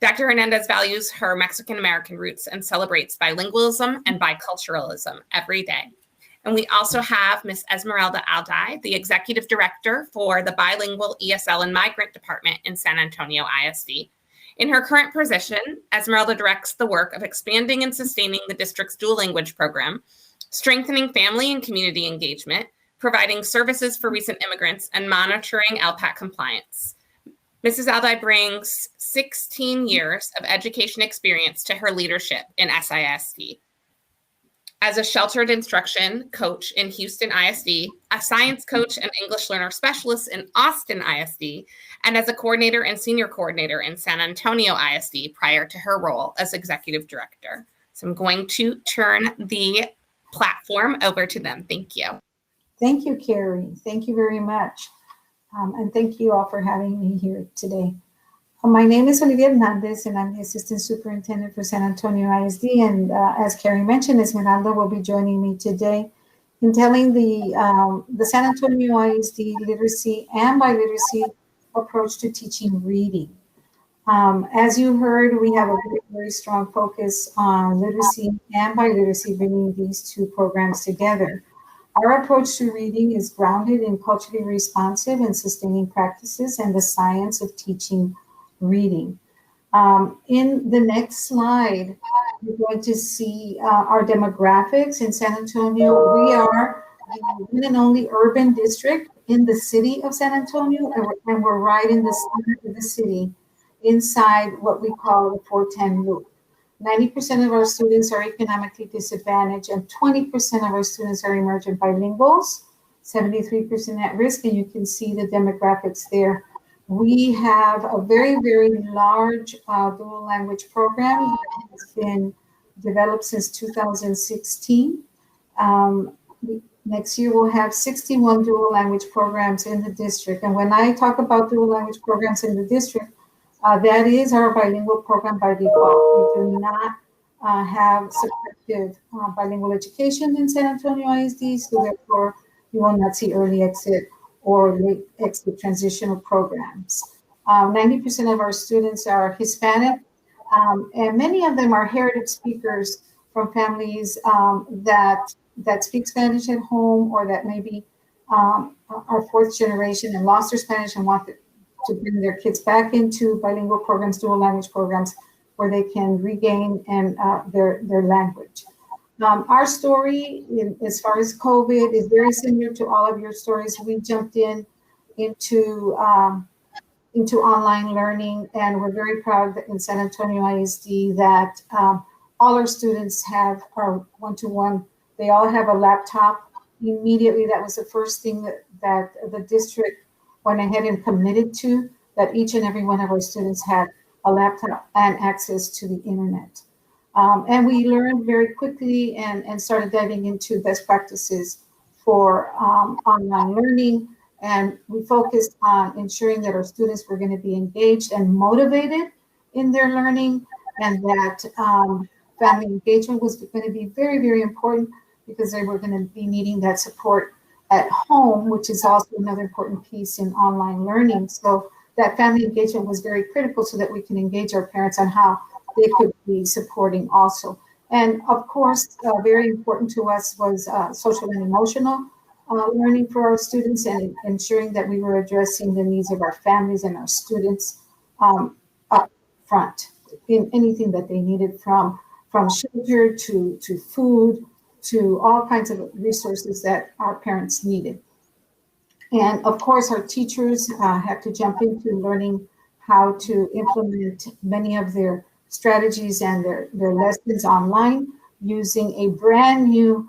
Dr. Hernandez values her Mexican-American roots and celebrates bilingualism and biculturalism every day. And we also have Ms. Esmeralda Alday, the executive director for the bilingual ESL and migrant department in San Antonio ISD. In her current position, Esmeralda directs the work of expanding and sustaining the district's dual language program, strengthening family and community engagement, providing services for recent immigrants, and monitoring LPAC compliance. Mrs. Alday brings 16 years of education experience to her leadership in SAISD. As a sheltered instruction coach in Houston ISD, a science coach and English learner specialist in Austin ISD, and as a coordinator and senior coordinator in San Antonio ISD prior to her role as executive director. So I'm going to turn the platform over to them. Thank you. Thank you, Carrie. Thank you very much. And thank you all for having me here today. My name is Olivia Hernandez, and I'm the Assistant Superintendent for San Antonio ISD. And as Carrie mentioned, Esmeralda will be joining me today in telling the San Antonio ISD literacy and biliteracy approach to teaching reading. As you heard, we have a very, very strong focus on literacy and biliteracy, bringing these two programs together. Our approach to reading is grounded in culturally responsive and sustaining practices and the science of teaching reading. In the next slide, you're going to see our demographics in San Antonio. We are the one and only urban district in the city of San Antonio, and we're right in the center of the city, inside what we call the 410 loop. 90% of our students are economically disadvantaged, and 20% of our students are emergent bilinguals, 73% at risk, and you can see the demographics there. We have a very, very large dual language program that has been developed since 2016. Next year, we'll have 61 dual language programs in the district. And when I talk about dual language programs in the district, that is our bilingual program by default. We do not have supportive bilingual education in San Antonio ISD, so therefore you will not see early exit or late exit transitional programs. 90% of our students are Hispanic, and many of them are heritage speakers from families that speak Spanish at home, or that maybe are fourth generation and lost their Spanish and want to bring their kids back into bilingual programs, dual language programs, where they can regain their language. Our story, as far as COVID, is very similar to all of your stories. We jumped into online learning, and we're very proud that in San Antonio ISD that all our students have our one-to-one. They all have a laptop. Immediately, that was the first thing that the district went ahead and committed to, that each and every one of our students had a laptop and access to the internet. And we learned very quickly and started diving into best practices for online learning. And we focused on ensuring that our students were going to be engaged and motivated in their learning, and that family engagement was going to be very, very important because they were going to be needing that support at home, which is also another important piece in online learning. So that family engagement was very critical so that we can engage our parents on how they could be supporting also. And of course, very important to us was social and emotional learning for our students, and ensuring that we were addressing the needs of our families and our students up front in anything that they needed, from shelter to food to all kinds of resources that our parents needed. And of course, our teachers had to jump into learning how to implement many of their strategies and their lessons online using a brand new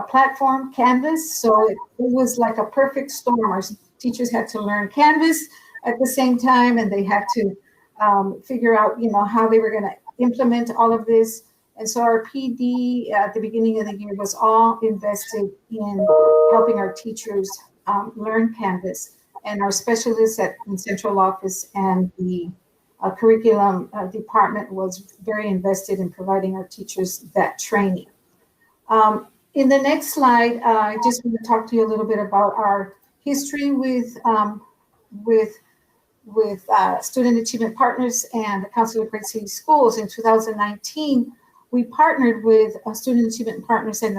platform, Canvas. So it was like a perfect storm. Our teachers had to learn Canvas at the same time, and they had to figure out, how they were going to implement all of this. And so our PD at the beginning of the year was all invested in helping our teachers learn Canvas, and our specialists in central office and the curriculum department was very invested in providing our teachers that training. In the next slide, I just want to talk to you a little bit about our history with Student Achievement Partners and the Council of Great City Schools. In 2019, we partnered with Student Achievement Partners and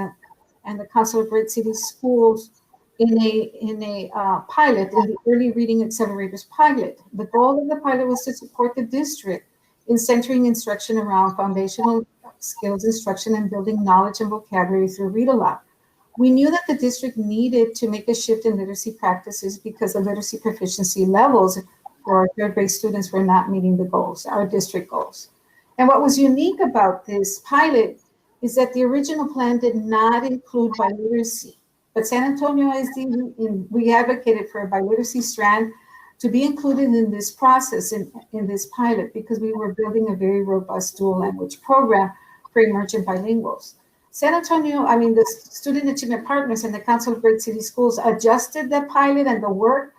the Council of Great City Schools in a pilot, in the Early Reading Accelerators pilot. The goal of the pilot was to support the district in centering instruction around foundational skills instruction and building knowledge and vocabulary through read aloud. We knew that the district needed to make a shift in literacy practices because the literacy proficiency levels for our third grade students were not meeting the goals, our district goals. And what was unique about this pilot is that the original plan did not include biliteracy, but San Antonio ISD, we advocated for a biliteracy strand to be included in this process, in this pilot, because we were building a very robust dual language program for emergent bilinguals. San Antonio, the Student Achievement Partners and the Council of Great City Schools adjusted the pilot and the work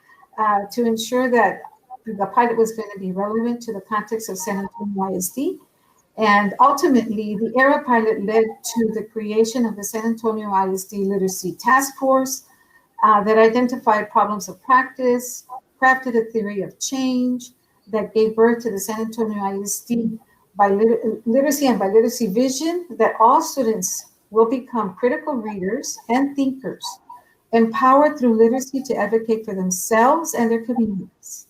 to ensure that the pilot was going to be relevant to the context of San Antonio ISD. And ultimately, the ERA pilot led to the creation of the San Antonio ISD Literacy Task Force that identified problems of practice, crafted a theory of change that gave birth to the San Antonio ISD literacy and biliteracy vision, that all students will become critical readers and thinkers, empowered through literacy to advocate for themselves and their communities.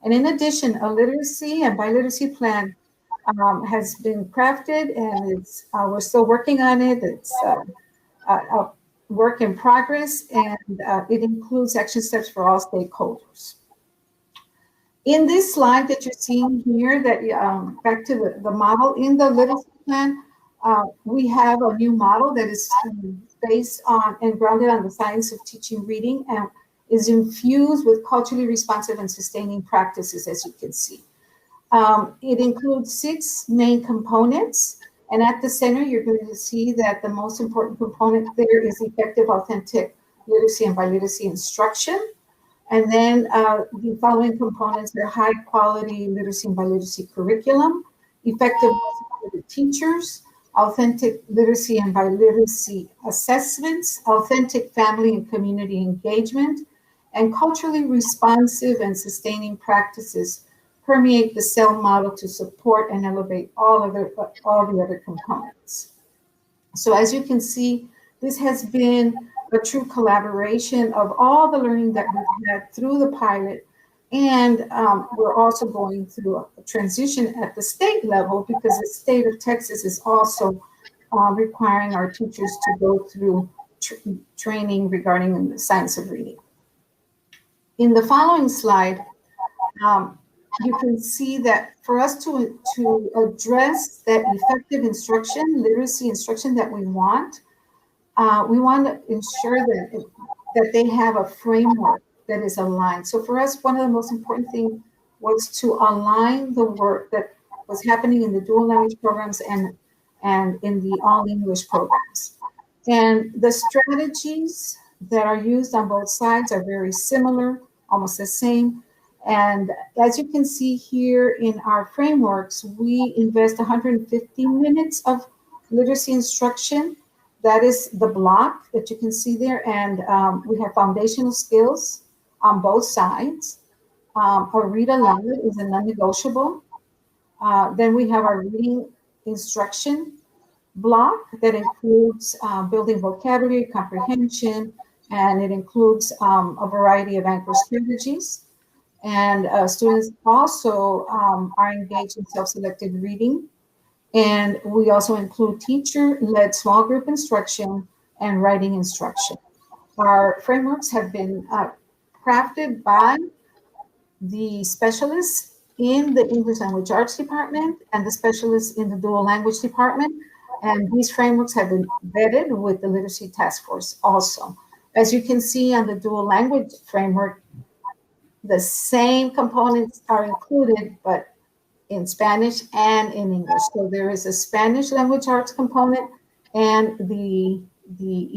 And in addition, a literacy and biliteracy plan has been crafted, and we're still working on it. It's a work in progress, and it includes action steps for all stakeholders. In this slide that you're seeing here, that back to the model in the literacy plan, we have a new model that is based on and grounded on the science of teaching reading, and is infused with culturally responsive and sustaining practices, as you can see. It includes 6 main components, and at the center, you're going to see that the most important component there is effective, authentic literacy and biliteracy instruction. And then the following components are high quality literacy and biliteracy curriculum, effective for the teachers, authentic literacy and biliteracy assessments, authentic family and community engagement, and culturally responsive and sustaining practices permeate the cell model to support and elevate all the other components. So as you can see, this has been a true collaboration of all the learning that we've had through the pilot. And we're also going through a transition at the state level, because the state of Texas is also requiring our teachers to go through training regarding the science of reading. In the following slide, you can see that for us to address that effective instruction, literacy instruction that we want to ensure that they have a framework that is aligned. So for us, one of the most important things was to align the work that was happening in the dual language programs and in the all English programs. And the strategies that are used on both sides are very similar, almost the same. And as you can see here in our frameworks, we invest 150 minutes of literacy instruction. That is the block that you can see there. And we have foundational skills on both sides. Our read aloud is a non-negotiable. Then we have our reading instruction block that includes building vocabulary, comprehension, and it includes a variety of anchor strategies. And students also are engaged in self-selected reading. And we also include teacher-led small group instruction and writing instruction. Our frameworks have been crafted by the specialists in the English Language Arts Department and the specialists in the Dual Language Department. And these frameworks have been vetted with the Literacy Task Force also. As you can see on the Dual Language Framework, the same components are included, but in Spanish and in English. So there is a Spanish language arts component and the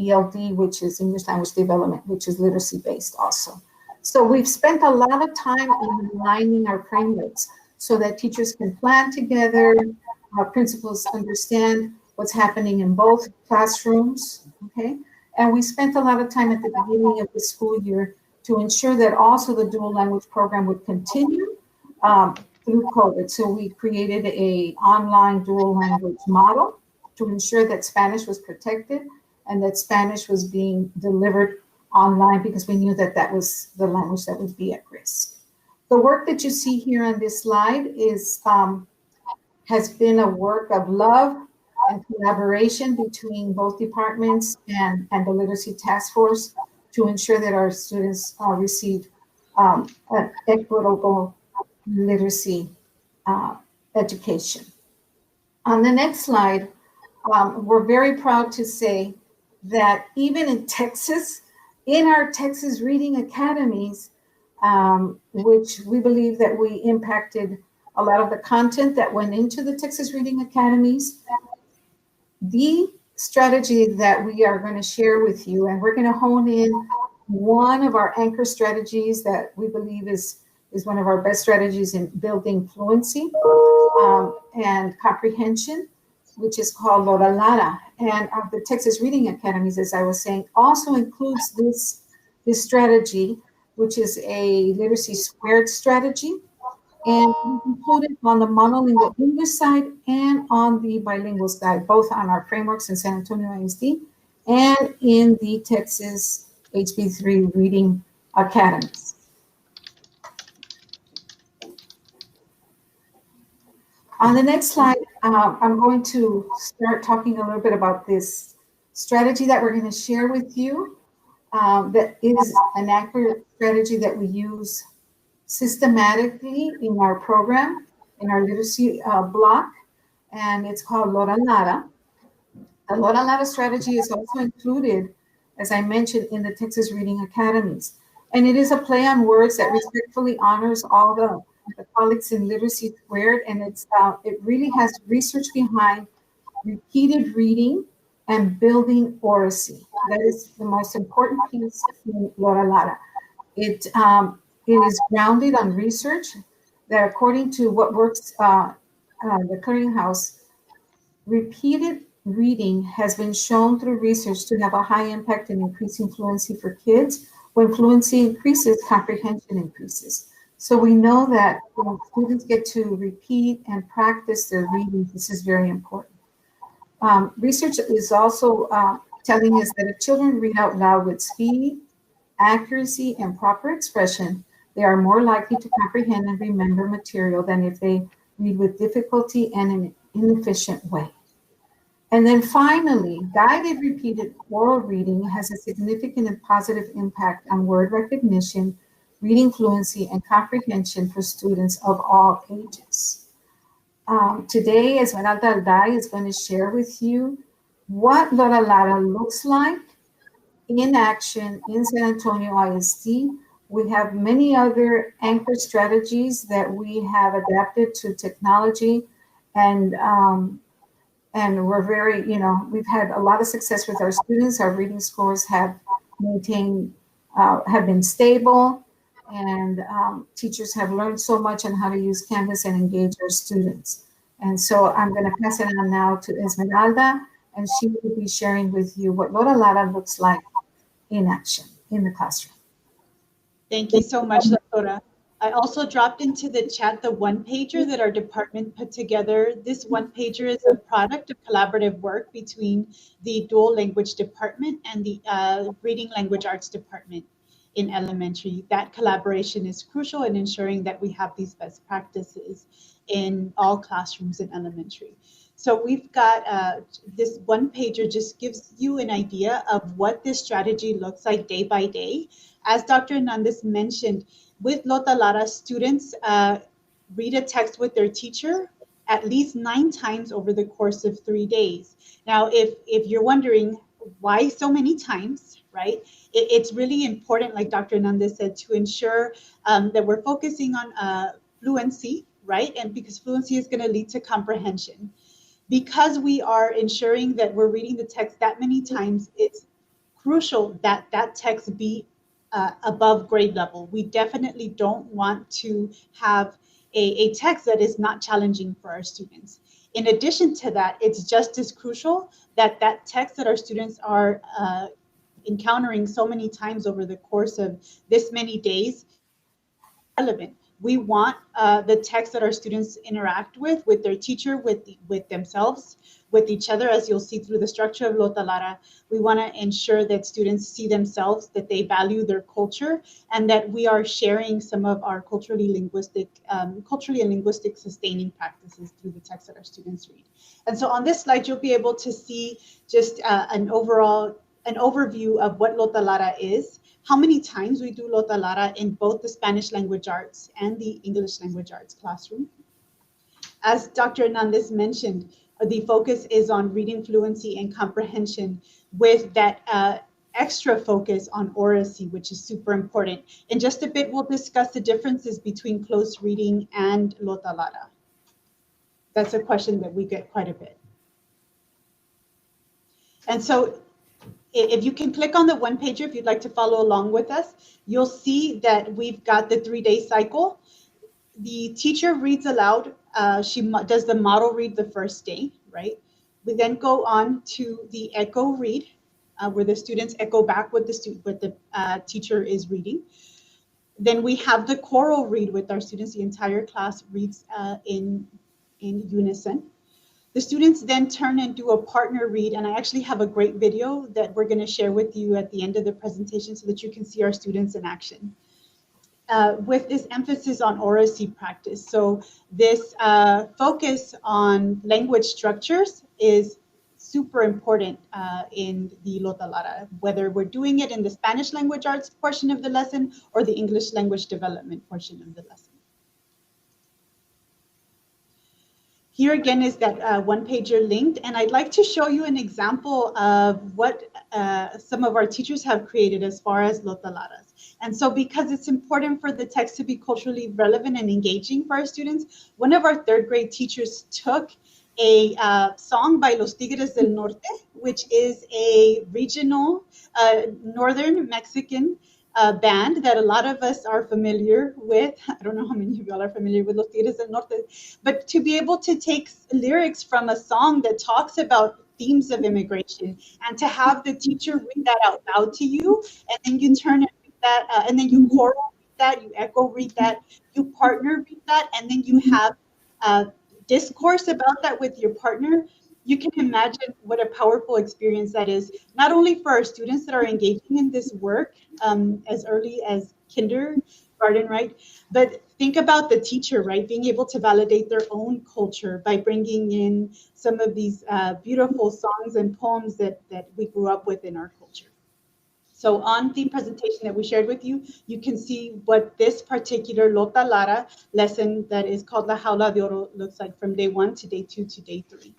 ELD, which is English Language Development, which is literacy based also. So we've spent a lot of time in aligning our frameworks so that teachers can plan together, our principals understand what's happening in both classrooms, okay? And we spent a lot of time at the beginning of the school year to ensure that also the dual language program would continue through COVID. So we created a online dual language model to ensure that Spanish was protected and that Spanish was being delivered online because we knew that that was the language that would be at risk. The work that you see here on this slide is has been a work of love and collaboration between both departments and the Literacy Task Force to ensure that our students receive an equitable literacy education. On the next slide, we're very proud to say that even in Texas, in our Texas Reading Academies, which we believe that we impacted a lot of the content that went into the Texas Reading Academies, the strategy that we are going to share with you, and we're going to hone in one of our anchor strategies that we believe is one of our best strategies in building fluency and comprehension, which is called Lotta Lara. And the Texas Reading Academies, as I was saying, also includes this strategy, which is a literacy squared strategy. And we included on the monolingual English side and on the bilingual side, both on our frameworks in San Antonio ISD and in the Texas HB3 Reading Academies. On the next slide, I'm going to start talking a little bit about this strategy that we're going to share with you. That is an accurate strategy that we use systematically in our program, in our literacy block, and it's called Lotta Lara. The Lotta Lara strategy is also included, as I mentioned, in the Texas Reading Academies. And it is a play on words that respectfully honors all the colleagues in Literacy Squared, and it really has research behind repeated reading and building oracy. That is the most important piece in Lotta Lara. It is grounded on research that, according to what works, the Clearinghouse, repeated reading has been shown through research to have a high impact in increasing fluency for kids. When fluency increases, comprehension increases. So we know that when students get to repeat and practice their reading, this is very important. Research is also telling us that if children read out loud with speed, accuracy, and proper expression, they are more likely to comprehend and remember material than if they read with difficulty and in an inefficient way. And then finally, guided repeated oral reading has a significant and positive impact on word recognition, reading fluency, and comprehension for students of all ages. Today, Esmeralda Alday is going to share with you what Lotta Lara looks like in action in San Antonio ISD. We have many other anchor strategies that we have adapted to technology, and we're very, we've had a lot of success with our students. Our reading scores have have been stable, and teachers have learned so much on how to use Canvas and engage our students. And so I'm going to pass it on now to Esmeralda, and she will be sharing with you what Lotta Lara looks like in action in the classroom. Thank you so much, Doctora. I also dropped into the chat the one-pager that our department put together. This one-pager is a product of collaborative work between the dual language department and the reading language arts department in elementary. That collaboration is crucial in ensuring that we have these best practices in all classrooms in elementary. So we've got this one-pager just gives you an idea of what this strategy looks like day by day. As Dr. Hernandez mentioned, with Lotta Lara, students read a text with their teacher at least 9 times over the course of 3 days. Now, if you're wondering why so many times, right? It's really important, like Dr. Hernandez said, to ensure that we're focusing on fluency, right? And because fluency is going to lead to comprehension. Because we are ensuring that we're reading the text that many times, it's crucial that that text be above grade level. We definitely don't want to have a text that is not challenging for our students. In addition to that, it's just as crucial that that text that our students are encountering so many times over the course of this many days is relevant. We want the text that our students interact with their teacher, with themselves, with each other, as you'll see through the structure of Lotta Lara. We want to ensure that students see themselves, that they value their culture, and that we are sharing some of our culturally and linguistic sustaining practices through the text that our students read. And so on this slide, you'll be able to see just an overview of what Lotta Lara is, how many times we do Lotta Lara in both the Spanish language arts and the English language arts classroom. As Dr. Hernandez mentioned, the focus is on reading fluency and comprehension with that extra focus on Oracy, which is super important. In just a bit, we'll discuss the differences between close reading and Lotta Lara. That's a question that we get quite a bit. And so if you can click on the one pager, if you'd like to follow along with us, you'll see that we've got the 3-day cycle. The teacher reads aloud. She does the model read the first day, right? We then go on to the echo read, where the students echo back what the teacher is reading. Then we have the choral read with our students. The entire class reads in unison. The students then turn and do a partner read, and I actually have a great video that we're going to share with you at the end of the presentation so that you can see our students in action. With this emphasis on Oracy practice. So this focus on language structures is super important in the Lotta Lara, whether we're doing it in the Spanish language arts portion of the lesson or the English language development portion of the lesson. Here again is that one-pager linked, and I'd like to show you an example of what some of our teachers have created as far as Lotta Laras. And so because it's important for the text to be culturally relevant and engaging for our students, one of our 3rd grade teachers took a song by Los Tigres del Norte, which is a regional northern Mexican band that a lot of us are familiar with. I don't know how many of y'all are familiar with Los Tigres del Norte, but to be able to take lyrics from a song that talks about themes of immigration and to have the teacher read that out loud to you, and then you turn and read that, and then you choral read that, you echo read that, you partner read that, and then you have discourse about that with your partner. You can imagine what a powerful experience that is, not only for our students that are engaging in this work as early as kindergarten, right? But think about the teacher, right? Being able to validate their own culture by bringing in some of these beautiful songs and poems that we grew up with in our culture. So on the presentation that we shared with you, you can see what this particular Lotta Lara lesson that is called La Jaula de Oro looks like from day 1 to day 2 to day 3.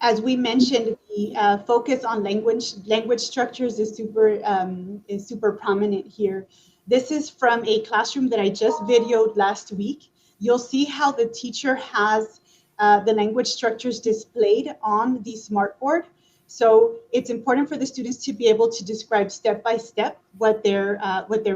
As we mentioned, the focus on language structures is super prominent here. This is from a classroom that I just videoed last week. You'll see how the teacher has the language structures displayed on the smartboard. So it's important for the students to be able to describe step by step what they're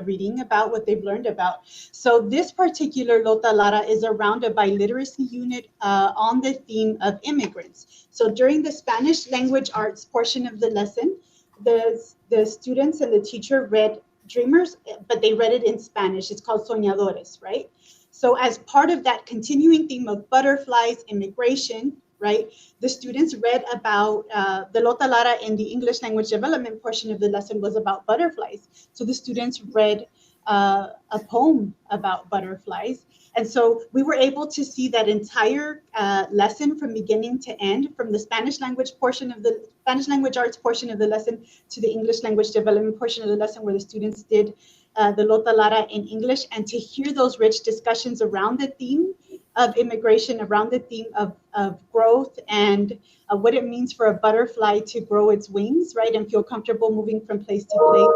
reading about, what they've learned about. So this particular Lotta Lara is around a biliteracy unit on the theme of immigrants. So during the Spanish language arts portion of the lesson, the students and the teacher read Dreamers, but they read it in Spanish. It's called Soñadores, right? So as part of that continuing theme of butterflies, immigration, right, the students read about the Lotta Lara in the English language development portion of the lesson was about butterflies. So the students read a poem about butterflies. And so we were able to see that entire lesson from beginning to end, from the Spanish language portion of the Spanish language arts portion of the lesson to the English language development portion of the lesson, where the students did the Lotta Lara in English, and to hear those rich discussions around the theme of immigration, around the theme of growth, and what it means for a butterfly to grow its wings, right, and feel comfortable moving from place to place.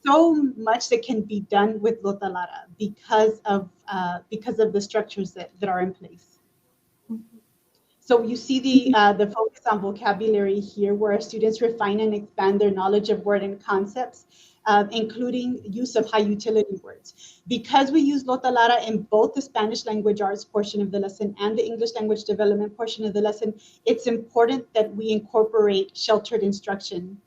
So much that can be done with Lotta Lara because of the structures that are in place. So you see the focus on vocabulary here, where our students refine and expand their knowledge of word and concepts, including use of high utility words. Because we use Lotta Lara in both the Spanish language arts portion of the lesson and the English language development portion of the lesson, it's important that we incorporate sheltered instruction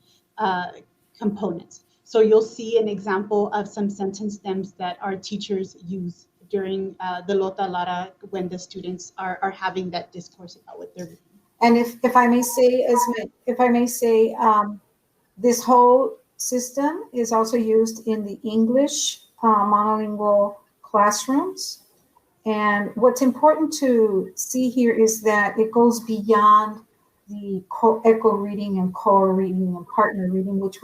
components. So you'll see an example of some sentence stems that our teachers use during the Lotta Lara when the students are having that discourse about what they're reading. And if I may say, this whole system is also used in the English monolingual classrooms. And what's important to see here is that it goes beyond the echo reading and core reading and partner reading, which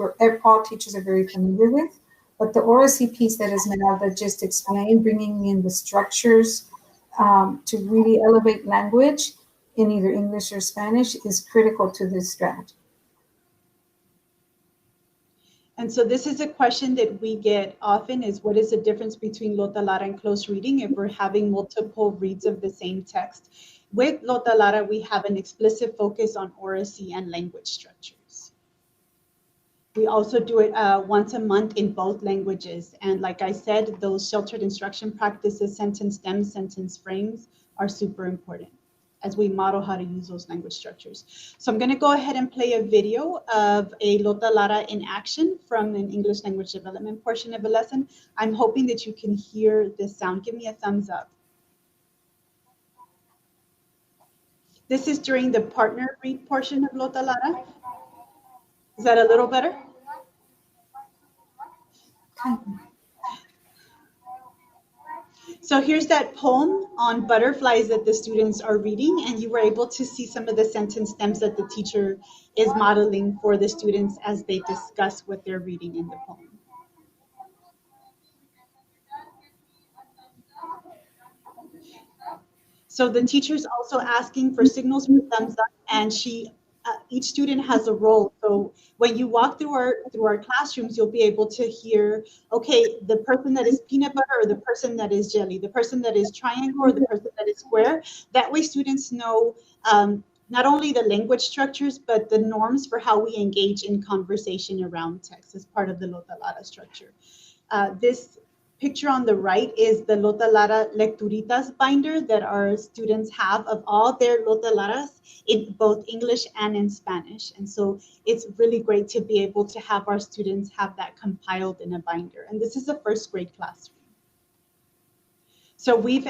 all teachers are very familiar with. But the Oracy piece that Esmeralda just explained, bringing in the structures to really elevate language in either English or Spanish, is critical to this strategy. And so this is a question that we get often, is what is the difference between Lotta Lara and close reading if we're having multiple reads of the same text? With Lotta Lara, we have an explicit focus on oracy and language structures. We also do it once a month in both languages. And like I said, those sheltered instruction practices, sentence stems, sentence frames, are super important as we model how to use those language structures. So I'm going to go ahead and play a video of a Lotta Lara in action from an English language development portion of the lesson. I'm hoping that you can hear the sound. Give me a thumbs up. This is during the partner read portion of Lotta Lara. Is that a little better? So here's that poem on butterflies that the students are reading, and you were able to see some of the sentence stems that the teacher is modeling for the students as they discuss what they're reading in the poem. So the teacher's also asking for signals for thumbs up, and each student has a role. So when you walk through our classrooms, you'll be able to hear, okay, the person that is peanut butter or the person that is jelly, the person that is triangle or the person that is square. That way students know not only the language structures, but the norms for how we engage in conversation around text as part of the Lotta Lara structure. This picture on the right is the Lotta Lara Lecturitas binder that our students have of all their Lotta Laras in both English and in Spanish. And so it's really great to be able to have our students have that compiled in a binder. And this is a first grade classroom. So we've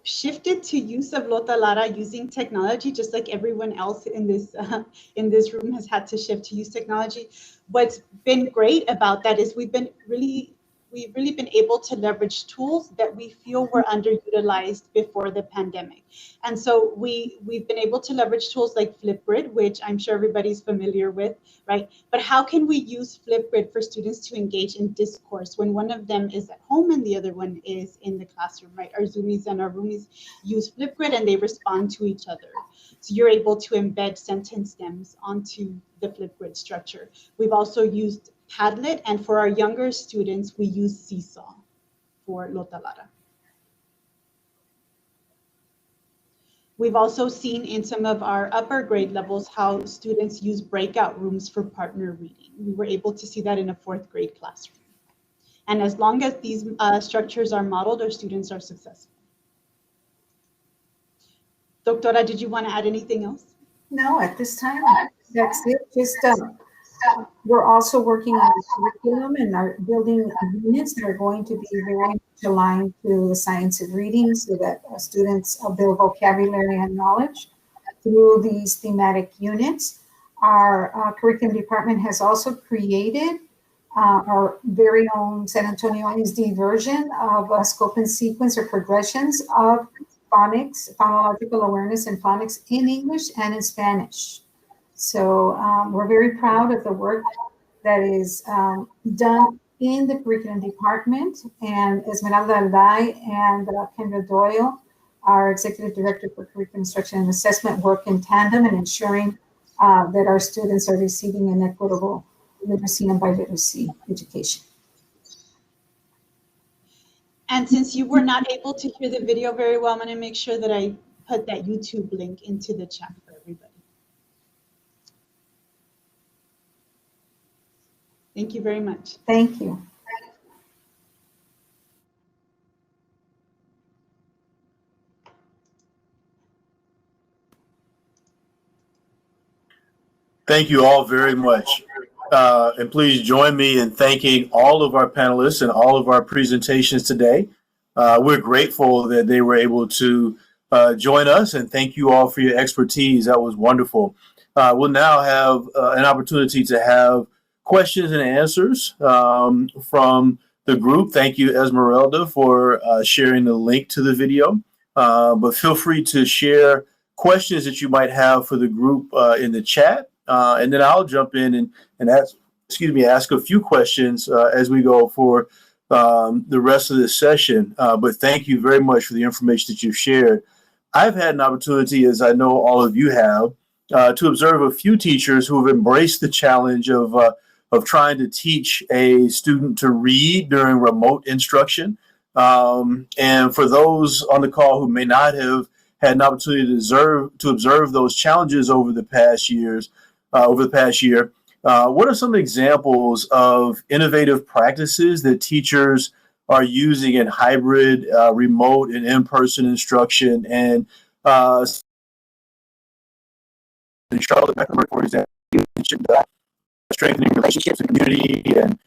shifted to use of Lotta Lara using technology, just like everyone else in this room has had to shift to use technology. What's been great about that is we've really been able to leverage tools that we feel were underutilized before the pandemic. And so we've been able to leverage tools like Flipgrid, which I'm sure everybody's familiar with, right? But how can we use Flipgrid for students to engage in discourse when one of them is at home and the other one is in the classroom, right? Our Zoomies and our roomies use Flipgrid and they respond to each other. So you're able to embed sentence stems onto the Flipgrid structure. We've also used Padlet, and for our younger students, we use SeeSaw for Lotta Lara. We've also seen in some of our upper grade levels how students use breakout rooms for partner reading. We were able to see that in a 4th grade classroom. And as long as these structures are modeled, our students are successful. Doctora, did you want to add anything else? No, at this time, that's it. Just we're also working on the curriculum and are building units that are going to be very much aligned to the science of reading so that students build vocabulary and knowledge through these thematic units. Our curriculum department has also created our very own San Antonio ISD version of a scope and sequence or progressions of phonics, phonological awareness and phonics in English and in Spanish. So we're very proud of the work that is done in the curriculum department, and Esmeralda Alday and Kendra Doyle, our Executive Director for Curriculum Instruction and Assessment, work in tandem in ensuring that our students are receiving an equitable literacy and biliteracy education. And since you were not able to hear the video very well, I'm going to make sure that I put that YouTube link into the chat for everybody. Thank you very much. Thank you. Thank you all very much. And please join me in thanking all of our panelists and all of our presentations today. We're grateful that they were able to join us, and thank you all for your expertise. That was wonderful. We'll now have an opportunity to have questions and answers from the group. Thank you, Esmeralda, for sharing the link to the video. But feel free to share questions that you might have for the group in the chat. And then I'll jump in and ask a few questions as we go for the rest of this session. But thank you very much for the information that you've shared. I've had an opportunity, as I know all of you have, to observe a few teachers who have embraced the challenge of trying to teach a student to read during remote instruction. And for those on the call who may not have had an opportunity to observe those challenges over the past year, what are some examples of innovative practices that teachers are using in hybrid, remote, and in-person instruction? And in Charlotte-Mecklenburg, for example, you mentioned strengthening relationships in community and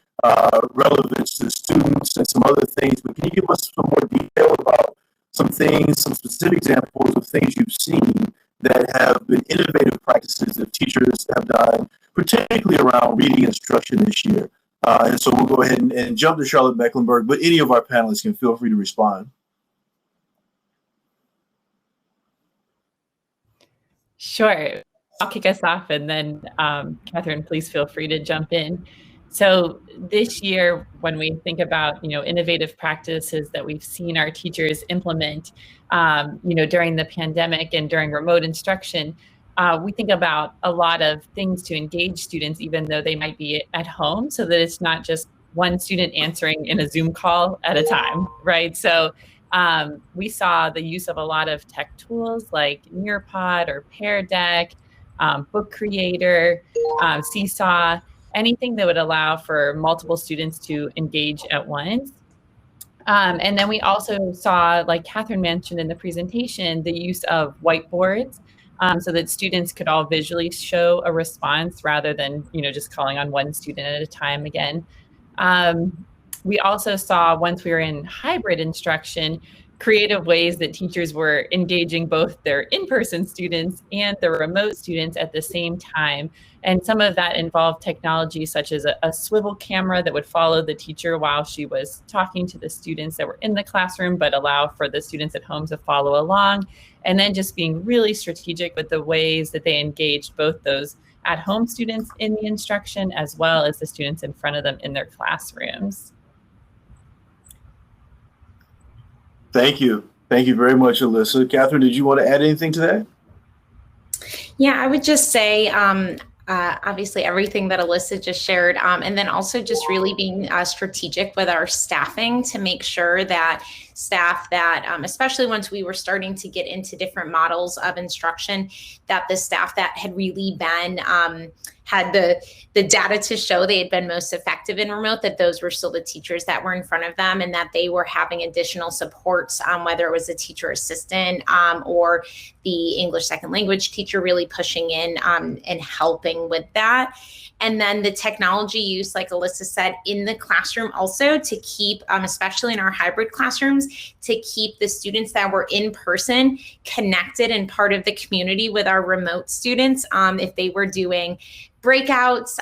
relevance to students and some other things. But can you give us some more detail about some things, some specific examples of things you've seen that have been innovative practices that teachers have done, particularly around reading instruction this year? And so we'll go ahead and jump to Charlotte-Mecklenburg, but any of our panelists can feel free to respond. Sure. I'll kick us off, and then Catherine, please feel free to jump in. So this year, when we think about, innovative practices that we've seen our teachers implement, during the pandemic and during remote instruction, we think about a lot of things to engage students, even though they might be at home, so that it's not just one student answering in a Zoom call at a time, right? So we saw the use of a lot of tech tools like Nearpod or Pear Deck, Book Creator, SeeSaw, anything that would allow for multiple students to engage at once. And then we also saw, like Catherine mentioned in the presentation, the use of whiteboards so that students could all visually show a response rather than, just calling on one student at a time again. We also saw, once we were in hybrid instruction, creative ways that teachers were engaging both their in-person students and the remote students at the same time. And some of that involved technology such as a swivel camera that would follow the teacher while she was talking to the students that were in the classroom, but allow for the students at home to follow along. And then just being really strategic with the ways that they engaged both those at-home students in the instruction as well as the students in front of them in their classrooms. Thank you. Thank you very much, Alyssa. Catherine, did you want to add anything to that? Yeah, I would just say obviously everything that Alyssa just shared, and then also just really being strategic with our staffing to make sure that staff that, especially once we were starting to get into different models of instruction, that the staff that had really been, had the data to show they had been most effective in remote, that those were still the teachers that were in front of them, and that they were having additional supports, whether it was a teacher assistant or the English second language teacher really pushing in and helping with that. And then the technology use, like Alyssa said, in the classroom also to keep, especially in our hybrid classrooms, to keep the students that were in person connected and part of the community with our remote students. If they were doing breakouts,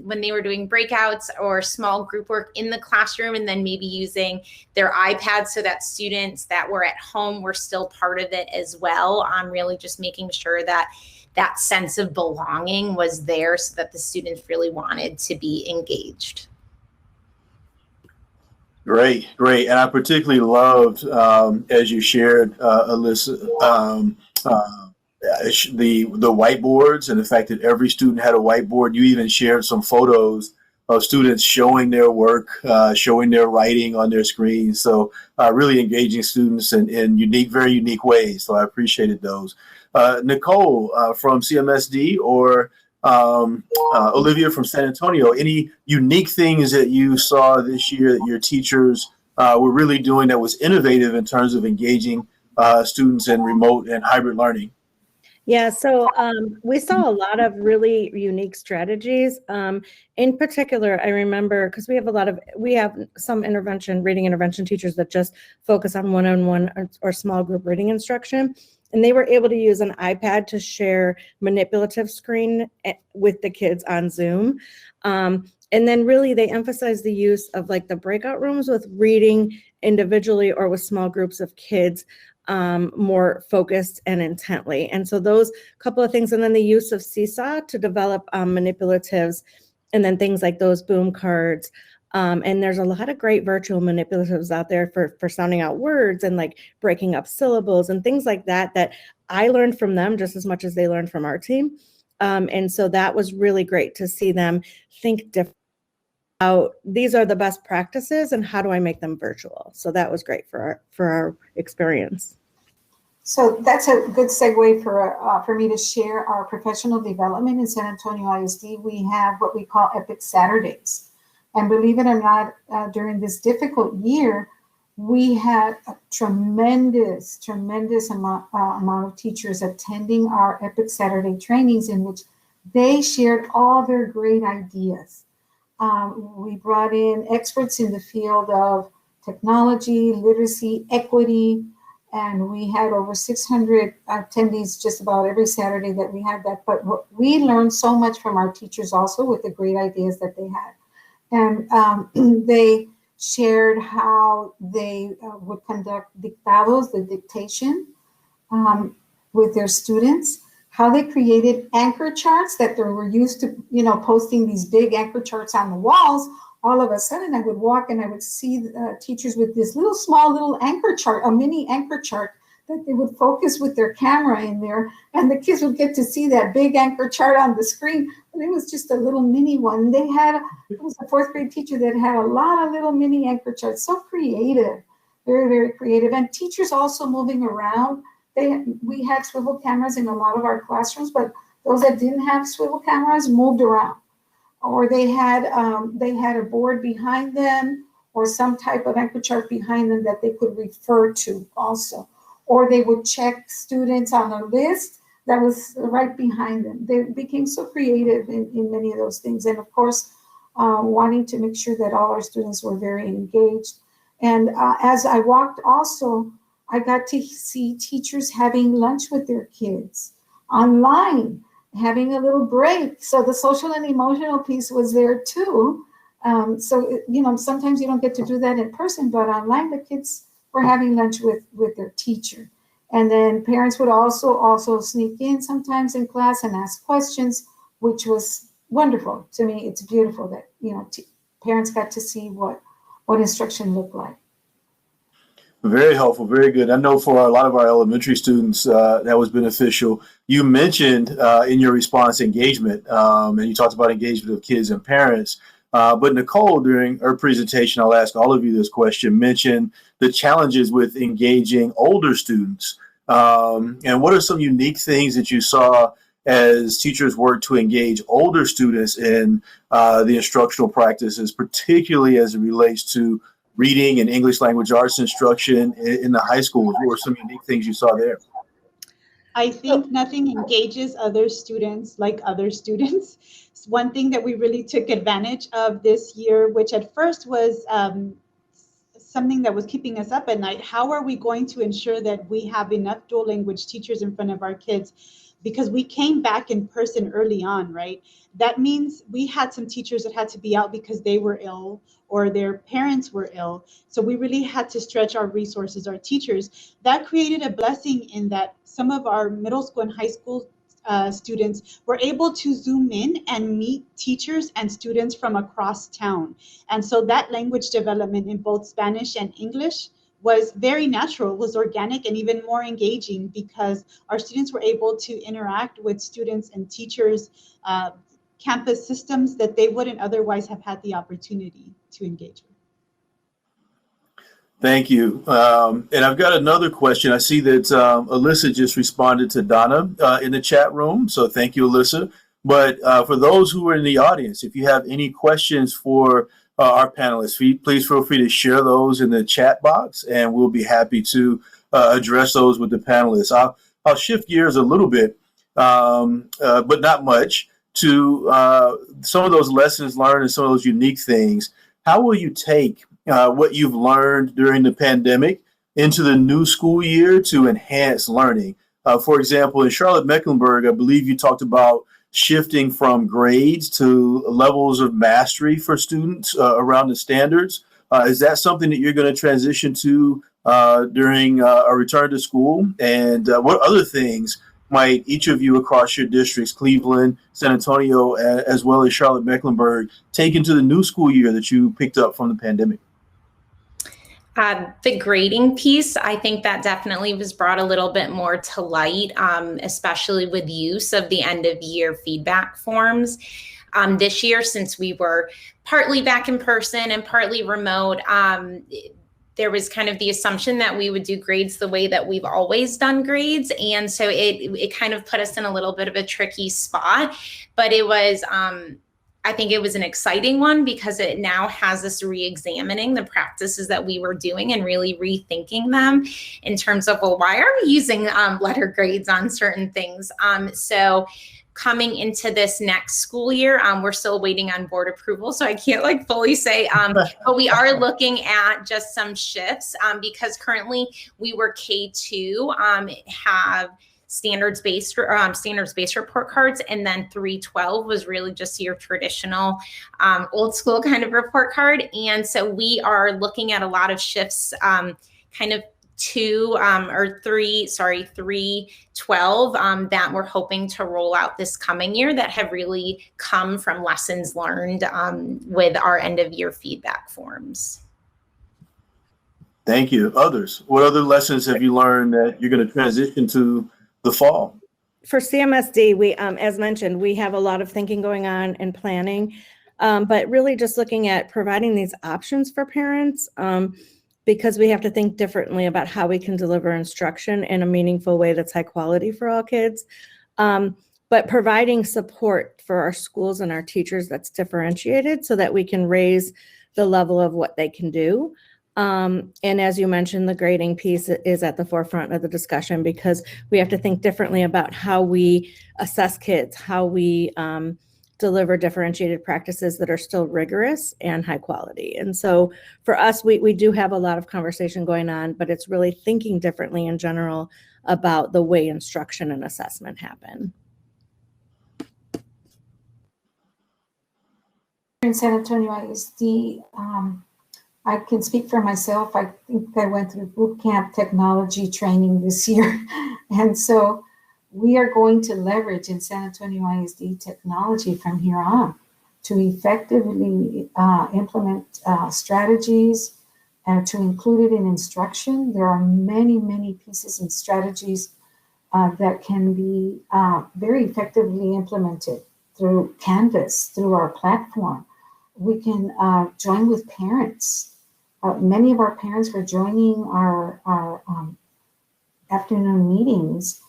when they were doing breakouts or small group work in the classroom, and then maybe using their iPads so that students that were at home were still part of it as well. Really just making sure that that sense of belonging was there so that the students really wanted to be engaged. Great. And I particularly loved, as you shared, Alyssa, the whiteboards and the fact that every student had a whiteboard. You even shared some photos of students showing their work, showing their writing on their screens. So really engaging students in very unique ways. So I appreciated those. Nicole from CMSD or Olivia from San Antonio, any unique things that you saw this year that your teachers were really doing that was innovative in terms of engaging students in remote and hybrid learning? Yeah, so we saw a lot of really unique strategies. In particular, I remember because we have some reading intervention teachers that just focus on one-on-one or small group reading instruction. And they were able to use an iPad to share manipulative screen with the kids on Zoom. And then really they emphasized the use of like the breakout rooms with reading individually or with small groups of kids more focused and intently. And so those couple of things, and then the use of SeeSaw to develop manipulatives, and then things like those boom cards. And there's a lot of great virtual manipulatives out there for sounding out words and like breaking up syllables and things like that, that I learned from them just as much as they learned from our team. And so that was really great to see them think different about these are the best practices and how do I make them virtual? So that was great for our experience. So that's a good segue for me to share our professional development in San Antonio ISD. We have what we call Epic Saturdays. And believe it or not, during this difficult year, we had a tremendous amount of teachers attending our Epic Saturday trainings in which they shared all their great ideas. We brought in experts in the field of technology, literacy, equity, and we had over 600 attendees just about every Saturday that we had that. But we learned so much from our teachers also with the great ideas that they had. And they shared how they would conduct dictados, the dictation, with their students, how they created anchor charts that they were used to, posting these big anchor charts on the walls. All of a sudden I would walk and I would see teachers with this small little anchor chart, a mini anchor chart that they would focus with their camera in there, and the kids would get to see that big anchor chart on the screen. But it was just a little mini one. It was a fourth grade teacher that had a lot of little mini anchor charts. So creative, very, very creative. And teachers also moving around. We had swivel cameras in a lot of our classrooms, but those that didn't have swivel cameras moved around. Or they had a board behind them or some type of anchor chart behind them that they could refer to also. Or they would check students on a list that was right behind them. They became so creative in many of those things. And of course, wanting to make sure that all our students were very engaged. And as I walked also, I got to see teachers having lunch with their kids online, having a little break. So the social and emotional piece was there too. Sometimes you don't get to do that in person, but online the kids were having lunch with their teacher. And then parents would also sneak in sometimes in class and ask questions, which was wonderful. To me, it's beautiful that, parents got to see what instruction looked like. Very helpful, very good. I know for a lot of our elementary students, that was beneficial. You mentioned in your response engagement, and you talked about engagement of kids and parents. But Nicole, during her presentation, I'll ask all of you this question, mentioned the challenges with engaging older students. And what are some unique things that you saw as teachers work to engage older students in the instructional practices, particularly as it relates to reading and English language arts instruction in the high schools? What were some unique things you saw there? I think nothing engages other students like other students. It's one thing that we really took advantage of this year, which at first was something that was keeping us up at night. How are we going to ensure that we have enough dual language teachers in front of our kids? Because we came back in person early on, right? That means we had some teachers that had to be out because they were ill or their parents were ill. So we really had to stretch our resources, our teachers. That created a blessing in that some of our middle school and high school students were able to Zoom in and meet teachers and students from across town. And so that language development in both Spanish and English was very natural, was organic, and even more engaging because our students were able to interact with students and teachers, campus systems that they wouldn't otherwise have had the opportunity to engage with. Thank you. And I've got another question. I see that Alyssa just responded to Donna in the chat room. So thank you, Alyssa. But for those who are in the audience, if you have any questions for our panelists, please feel free to share those in the chat box, and we'll be happy to address those with the panelists. I'll shift gears a little bit, but not much, to some of those lessons learned and some of those unique things. How will you take what you've learned during the pandemic into the new school year to enhance learning? For example, in Charlotte-Mecklenburg, I believe you talked about shifting from grades to levels of mastery for students around the standards. Is that something that you're going to transition to during a return to school? And what other things might each of you across your districts, Cleveland, San Antonio, as well as Charlotte-Mecklenburg, take into the new school year that you picked up from the pandemic? The grading piece, I think that definitely was brought a little bit more to light, especially with use of the end of year feedback forms. This year, since we were partly back in person and partly remote, there was kind of the assumption that we would do grades the way that we've always done grades. And so it kind of put us in a little bit of a tricky spot, but it was, I think it was an exciting one because it now has us re-examining the practices that we were doing and really rethinking them in terms of, well, why are we using letter grades on certain things? So coming into this next school year, we're still waiting on board approval, so I can't fully say, but we are looking at just some shifts because currently we were K2, have standards-based report cards, and then 312 was really just your traditional old school kind of report card. And so we are looking at a lot of shifts, kind of 312 that we're hoping to roll out this coming year that have really come from lessons learned with our end of year feedback forms. Thank you. Others, what other lessons have you learned that you're going to transition to the fall? For CMSD, we, as mentioned, we have a lot of thinking going on and planning, but really just looking at providing these options for parents, because we have to think differently about how we can deliver instruction in a meaningful way that's high quality for all kids, but providing support for our schools and our teachers that's differentiated so that we can raise the level of what they can do. And as you mentioned, the grading piece is at the forefront of the discussion because we have to think differently about how we assess kids, how we deliver differentiated practices that are still rigorous and high quality. And so for us, we do have a lot of conversation going on, but it's really thinking differently in general about the way instruction and assessment happen. In San Antonio ISD, I can speak for myself. I think I went through boot camp technology training this year. And so we are going to leverage in San Antonio ISD technology from here on to effectively implement strategies to include it in instruction. There are many, many pieces and strategies that can be very effectively implemented through Canvas, through our platform. We can join with parents. Many of our parents were joining our afternoon meetings,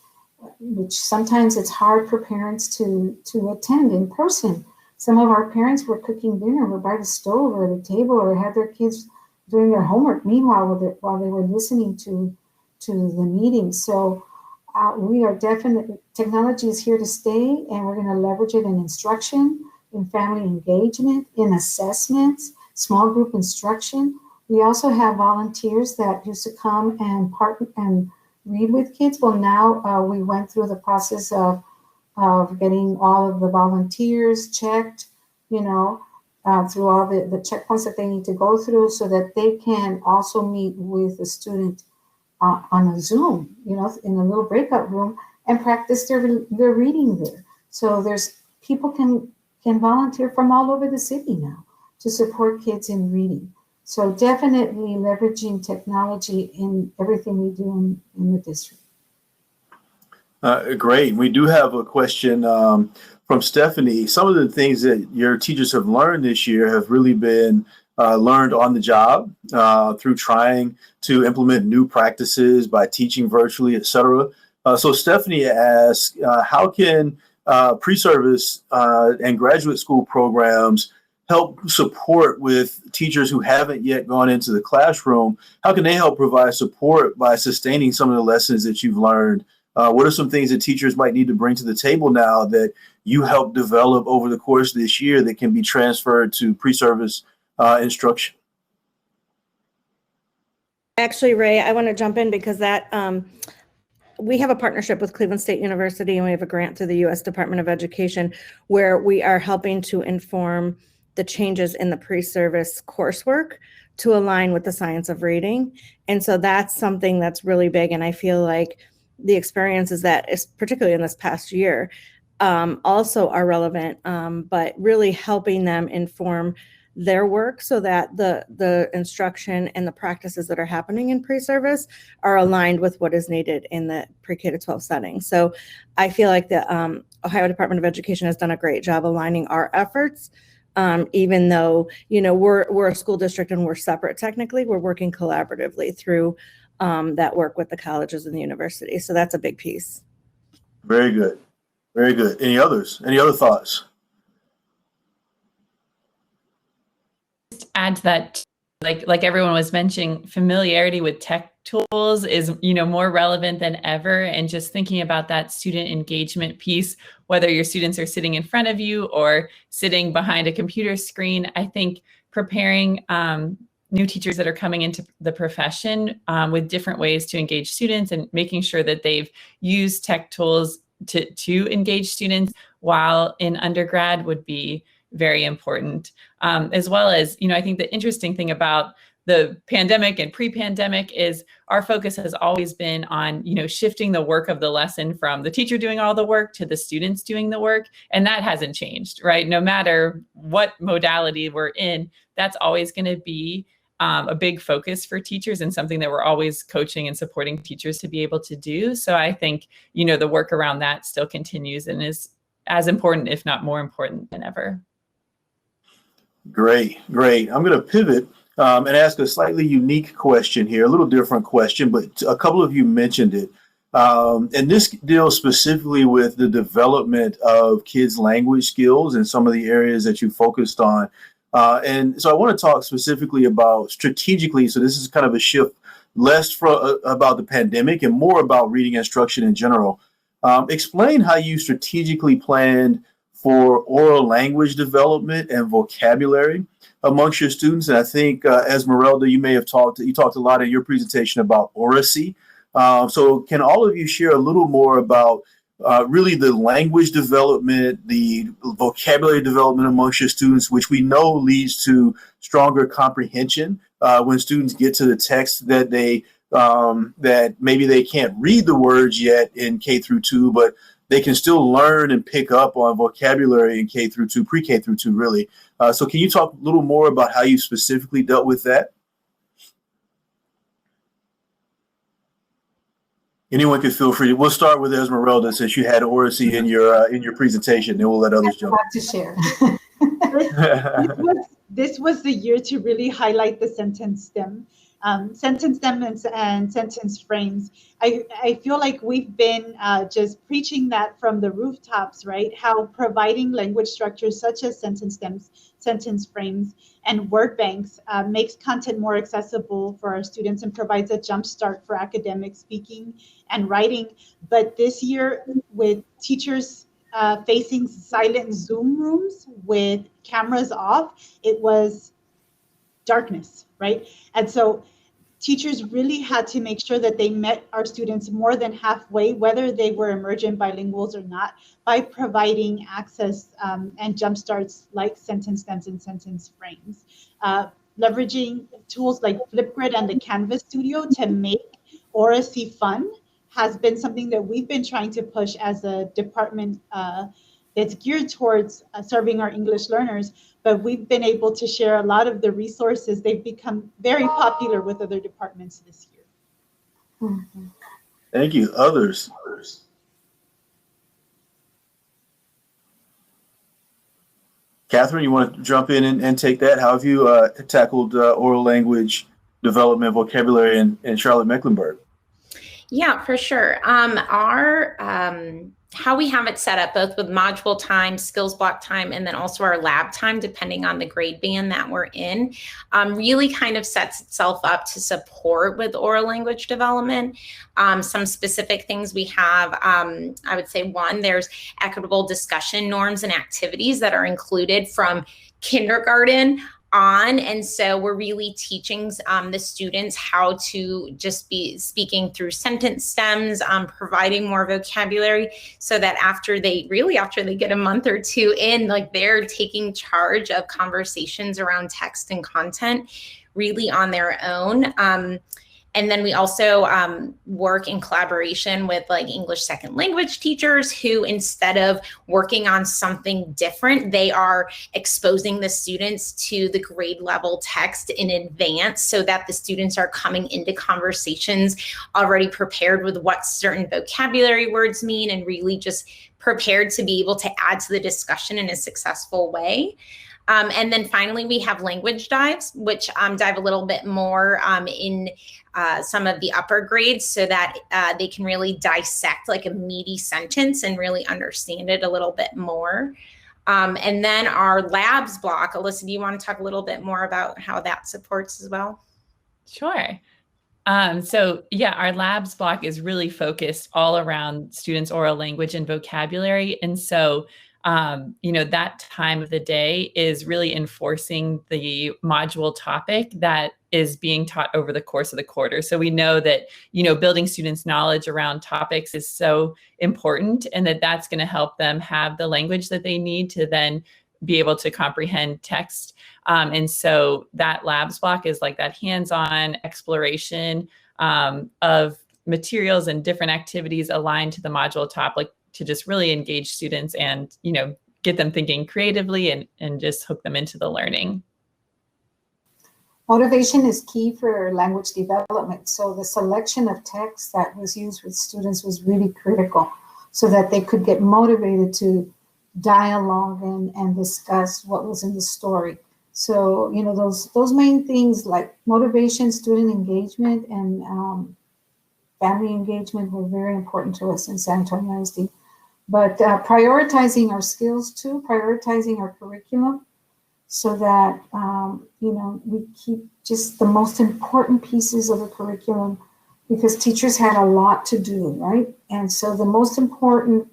which sometimes it's hard for parents to attend in person. Some of our parents were cooking dinner, were by the stove or the table, or had their kids doing their homework meanwhile while they were listening to the meeting. So we are definitely, technology is here to stay, and we're going to leverage it in instruction, in family engagement, in assessments, small group instruction. We also have volunteers that used to come and partner and read with kids. Well, now we went through the process of getting all of the volunteers checked, through all the checkpoints that they need to go through so that they can also meet with the student on a Zoom, in a little breakout room and practice their reading there. So people can volunteer from all over the city now to support kids in reading. So definitely leveraging technology in everything we do in the district. Great. We do have a question from Stephanie. Some of the things that your teachers have learned this year have really been learned on the job through trying to implement new practices by teaching virtually, et cetera. So Stephanie asks, how can pre-service and graduate school programs help support with teachers who haven't yet gone into the classroom? How can they help provide support by sustaining some of the lessons that you've learned? What are some things that teachers might need to bring to the table now that you helped develop over the course of this year that can be transferred to pre-service instruction? Actually, Ray, I want to jump in because we have a partnership with Cleveland State University, and we have a grant through the U.S. Department of Education where we are helping to inform the changes in the pre-service coursework to align with the science of reading. And so that's something that's really big. And I feel like the experiences that is particularly in this past year also are relevant, but really helping them inform their work so that the instruction and the practices that are happening in pre-service are aligned with what is needed in the pre-K to 12 setting. So I feel like the Ohio Department of Education has done a great job aligning our efforts. Even though, we're a school district and we're separate technically, we're working collaboratively through that work with the colleges and the university. So that's a big piece. Very good. Very good. Any others? Any other thoughts? Just add to that, like everyone was mentioning, familiarity with tech tools is, more relevant than ever. And just thinking about that student engagement piece, whether your students are sitting in front of you or sitting behind a computer screen, I think preparing new teachers that are coming into the profession with different ways to engage students and making sure that they've used tech tools to engage students while in undergrad would be very important. As well as, I think the interesting thing about the pandemic and pre-pandemic is our focus has always been on, shifting the work of the lesson from the teacher doing all the work to the students doing the work. And that hasn't changed, right? No matter what modality we're in, that's always going to be a big focus for teachers and something that we're always coaching and supporting teachers to be able to do. So I think, the work around that still continues and is as important, if not more important than ever. Great. I'm going to pivot and ask a slightly unique question here, a little different question, but a couple of you mentioned it. And this deals specifically with the development of kids' language skills and some of the areas that you focused on. And so I want to talk specifically about strategically. So this is kind of a shift less about the pandemic and more about reading instruction in general. Explain how you strategically planned for oral language development and vocabulary amongst your students. And I think, Esmeralda, you talked a lot in your presentation about Oracy. So can all of you share a little more about really the language development, the vocabulary development amongst your students, which we know leads to stronger comprehension when students get to the text that that maybe they can't read the words yet in K through 2, but they can still learn and pick up on vocabulary in K through 2, pre-K through 2, really. So can you talk a little more about how you specifically dealt with that? anyone can feel free. We'll start with Esmeralda since you had Oracy in your presentation, then we'll let others jump. To share. This was the year to really highlight the sentence stem. Sentence stem and sentence frames. I feel like we've been just preaching that from the rooftops, right? How providing language structures such as sentence stems, sentence frames, and word banks makes content more accessible for our students and provides a jump start for academic speaking and writing. But this year, with teachers facing silent Zoom rooms with cameras off, it was darkness, right? And so teachers really had to make sure that they met our students more than halfway, whether they were emergent bilinguals or not, by providing access and jump starts like sentence stems and sentence frames. Leveraging tools like Flipgrid and the Canvas Studio to make Oracy fun has been something that we've been trying to push as a department that's geared towards serving our English learners, but we've been able to share a lot of the resources. They've become very popular with other departments this year. Mm-hmm. Thank you. Others. Catherine, you want to jump in and take that? How have you tackled oral language development vocabulary in Charlotte-Mecklenburg? Yeah, for sure. How we have it set up, both with module time, skills block time, and then also our lab time, depending on the grade band that we're in, really kind of sets itself up to support with oral language development. Some specific things we have, I would say one, there's equitable discussion norms and activities that are included from kindergarten on. And so we're really teaching the students how to just be speaking through sentence stems, providing more vocabulary so that after they get a month or two in, like they're taking charge of conversations around text and content really on their own. And then we also work in collaboration with like English second language teachers who, instead of working on something different, they are exposing the students to the grade level text in advance so that the students are coming into conversations already prepared with what certain vocabulary words mean and really just prepared to be able to add to the discussion in a successful way. And then finally, we have language dives, which dive a little bit more in some of the upper grades so that they can really dissect like a meaty sentence and really understand it a little bit more. And then our labs block, Alyssa, do you want to talk a little bit more about how that supports as well? Sure. So yeah, our labs block is really focused all around students' oral language and vocabulary. And so that time of the day is really enforcing the module topic that is being taught over the course of the quarter. So we know that, building students' knowledge around topics is so important, and that's going to help them have the language that they need to then be able to comprehend text. And so that labs block is like that hands-on exploration of materials and different activities aligned to the module topic, to just really engage students and, get them thinking creatively and just hook them into the learning. Motivation is key for language development. So the selection of text that was used with students was really critical so that they could get motivated to dialogue and discuss what was in the story. So, those main things like motivation, student engagement, and family engagement were very important to us in San Antonio ISD. But prioritizing our skills too, prioritizing our curriculum so that, we keep just the most important pieces of the curriculum because teachers had a lot to do, right? And so the most important,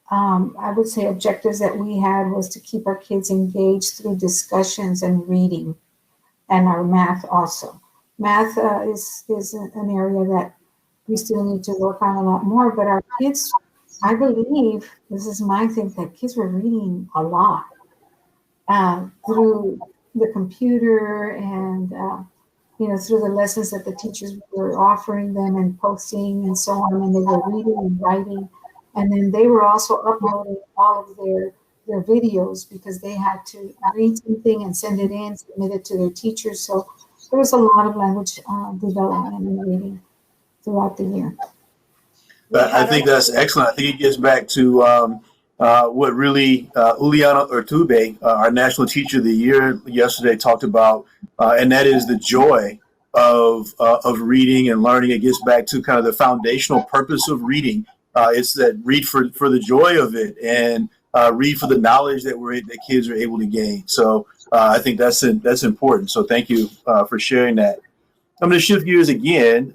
I would say, objectives that we had was to keep our kids engaged through discussions and reading, and our math also. Math is an area that we still need to work on a lot more, but our kids, I believe, this is my thing, that kids were reading a lot through the computer and, through the lessons that the teachers were offering them and posting and so on, and they were reading and writing. And then they were also uploading all of their videos because they had to read something and send it in, submit it to their teachers. So there was a lot of language development and reading throughout the year. I think that's excellent. I think it gets back to what really Uliana Urtube, our National Teacher of the Year, yesterday talked about, and that is the joy of reading and learning. It gets back to kind of the foundational purpose of reading. It's that read for the joy of it, and read for the knowledge that kids are able to gain. So I think that's important. So thank you for sharing that. I'm going to shift gears again.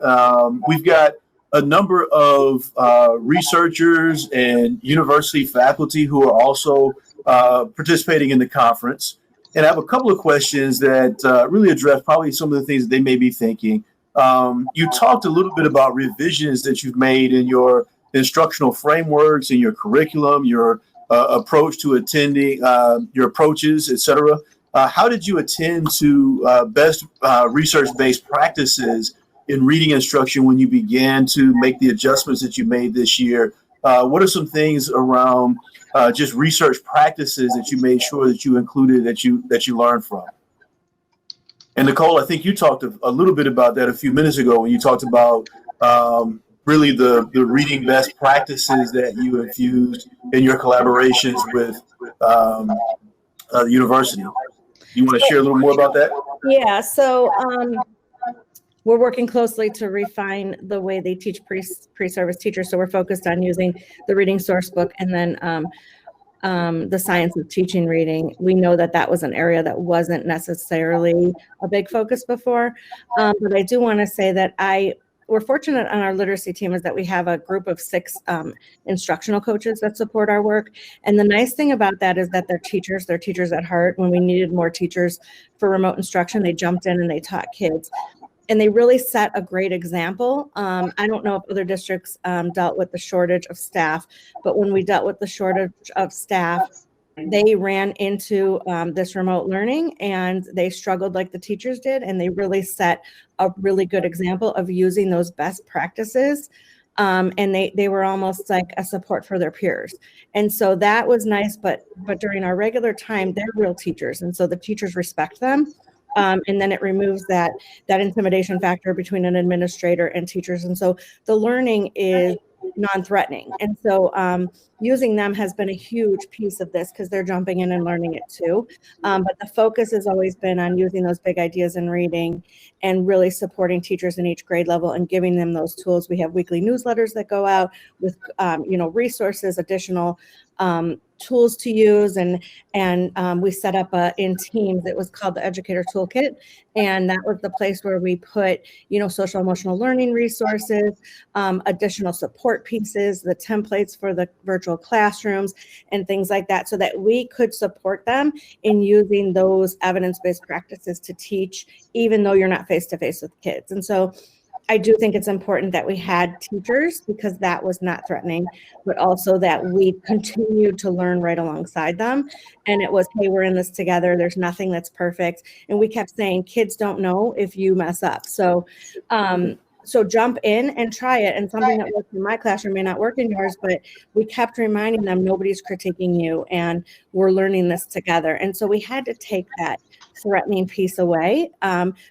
We've got a number of researchers and university faculty who are also participating in the conference. And I have a couple of questions that really address probably some of the things that they may be thinking. You talked a little bit about revisions that you've made in your instructional frameworks, in your curriculum, your approach to attending, your approaches, et cetera. How did you attend to best research-based practices in reading instruction when you began to make the adjustments that you made this year? What are some things around just research practices that you made sure that you included, that you learned from? And Nicole, I think you talked a little bit about that a few minutes ago when you talked about really the reading best practices that you infused in your collaborations with the university. Do you want to share a little more about that? Yeah, so we're working closely to refine the way they teach pre-service teachers. So we're focused on using the reading source book and then the science of teaching reading. We know that was an area that wasn't necessarily a big focus before. But I do want to say that we're fortunate on our literacy team is that we have a group of 6 instructional coaches that support our work. And the nice thing about that is that they're teachers at Hart. When we needed more teachers for remote instruction, they jumped in and they taught kids. And they really set a great example. I don't know if other districts dealt with the shortage of staff, but when we dealt with the shortage of staff, they ran into this remote learning and they struggled like the teachers did. And they really set a really good example of using those best practices. And they were almost like a support for their peers. And so that was nice, but during our regular time, they're real teachers. And so the teachers respect them. And then it removes that intimidation factor between an administrator and teachers. And so the learning is non-threatening. And so using them has been a huge piece of this because they're jumping in and learning it too. But the focus has always been on using those big ideas in reading and really supporting teachers in each grade level and giving them those tools. We have weekly newsletters that go out with resources, additional tools to use, and we set up in Teams. It was called the Educator Toolkit, and that was the place where we put social emotional learning resources, additional support pieces, the templates for the virtual classrooms, and things like that, so that we could support them in using those evidence-based practices to teach, even though you're not face-to-face with kids. And so I do think it's important that we had teachers because that was not threatening, but also that we continued to learn right alongside them. And it was, hey, we're in this together. There's nothing that's perfect. And we kept saying, kids don't know if you mess up. So jump in and try it. And something that works in my classroom may not work in yours, but we kept reminding them nobody's critiquing you and we're learning this together. And so we had to take that threatening piece away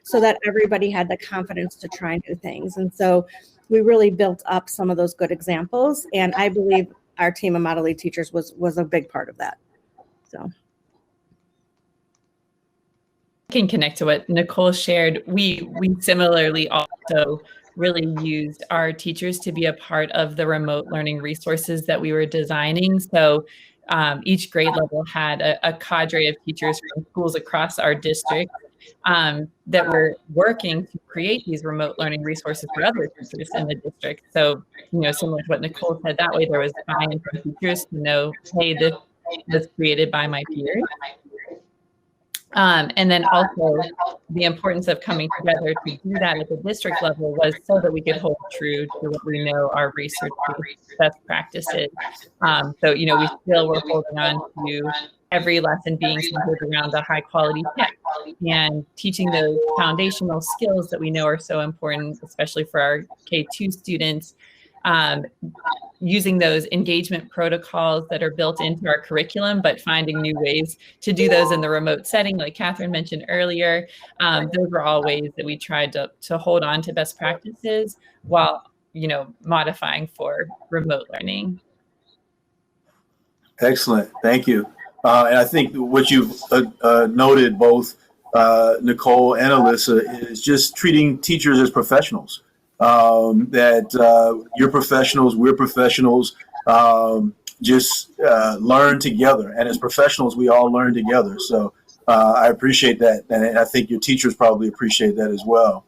so that everybody had the confidence to try new things. And so we really built up some of those good examples. And I believe our team of Model E teachers was a big part of that. So. I can connect to what Nicole shared. We similarly also really used our teachers to be a part of the remote learning resources that we were designing. So each grade level had a cadre of teachers from schools across our district that were working to create these remote learning resources for other teachers in the district. So, similar to what Nicole said, that way there was buy-in from teachers to know, hey, this was created by my peers. And then also the importance of coming together to do that at the district level was so that we could hold true to what we know our research best practices. So, we still were holding on to every lesson being centered around a high quality text and teaching those foundational skills that we know are so important, especially for our K-2 students. Using those engagement protocols that are built into our curriculum, but finding new ways to do those in the remote setting, like Catherine mentioned earlier. Those were all ways that we tried to hold on to best practices while modifying for remote learning. Excellent. Thank you. And I think what you've noted, both Nicole and Alyssa, is just treating teachers as professionals. That you're professionals, we're professionals, just learn together. And as professionals, we all learn together. So I appreciate that. And I think your teachers probably appreciate that as well.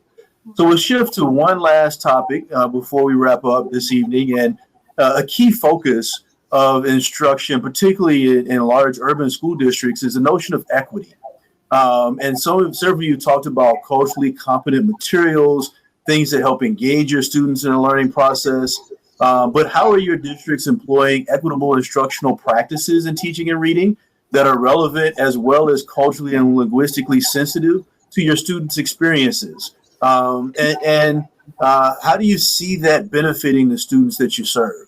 So we'll shift to one last topic before we wrap up this evening. And a key focus of instruction, particularly in large urban school districts, is the notion of equity. And several of you talked about culturally competent materials, things that help engage your students in the learning process. But how are your districts employing equitable instructional practices in teaching and reading that are relevant as well as culturally and linguistically sensitive to your students' experiences? And how do you see that benefiting the students that you serve?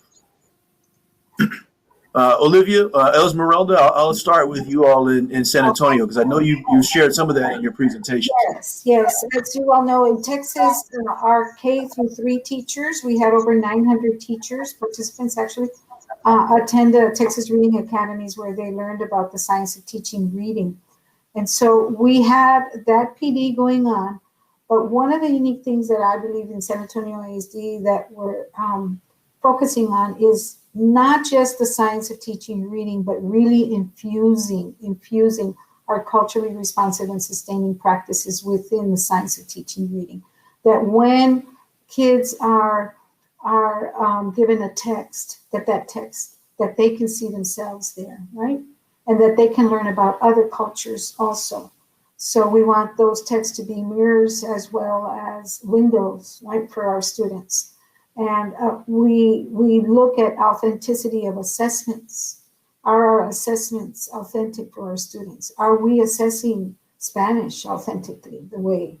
Olivia, Esmeralda, I'll start with you all in San Antonio, because I know you shared some of that in your presentation. Yes. As you all know, in Texas, our K-3 teachers, we had over 900 teachers, participants actually, attend the Texas Reading Academies where they learned about the science of teaching reading. And so we had that PD going on. But one of the unique things that I believe in San Antonio ISD that we're focusing on is not just the science of teaching reading, but really infusing our culturally responsive and sustaining practices within the science of teaching reading. That when kids are given a text, that they can see themselves there, right? And that they can learn about other cultures also. So we want those texts to be mirrors as well as windows, right, for our students. And we look at authenticity of assessments. Are our assessments authentic for our students? Are we assessing Spanish authentically the way,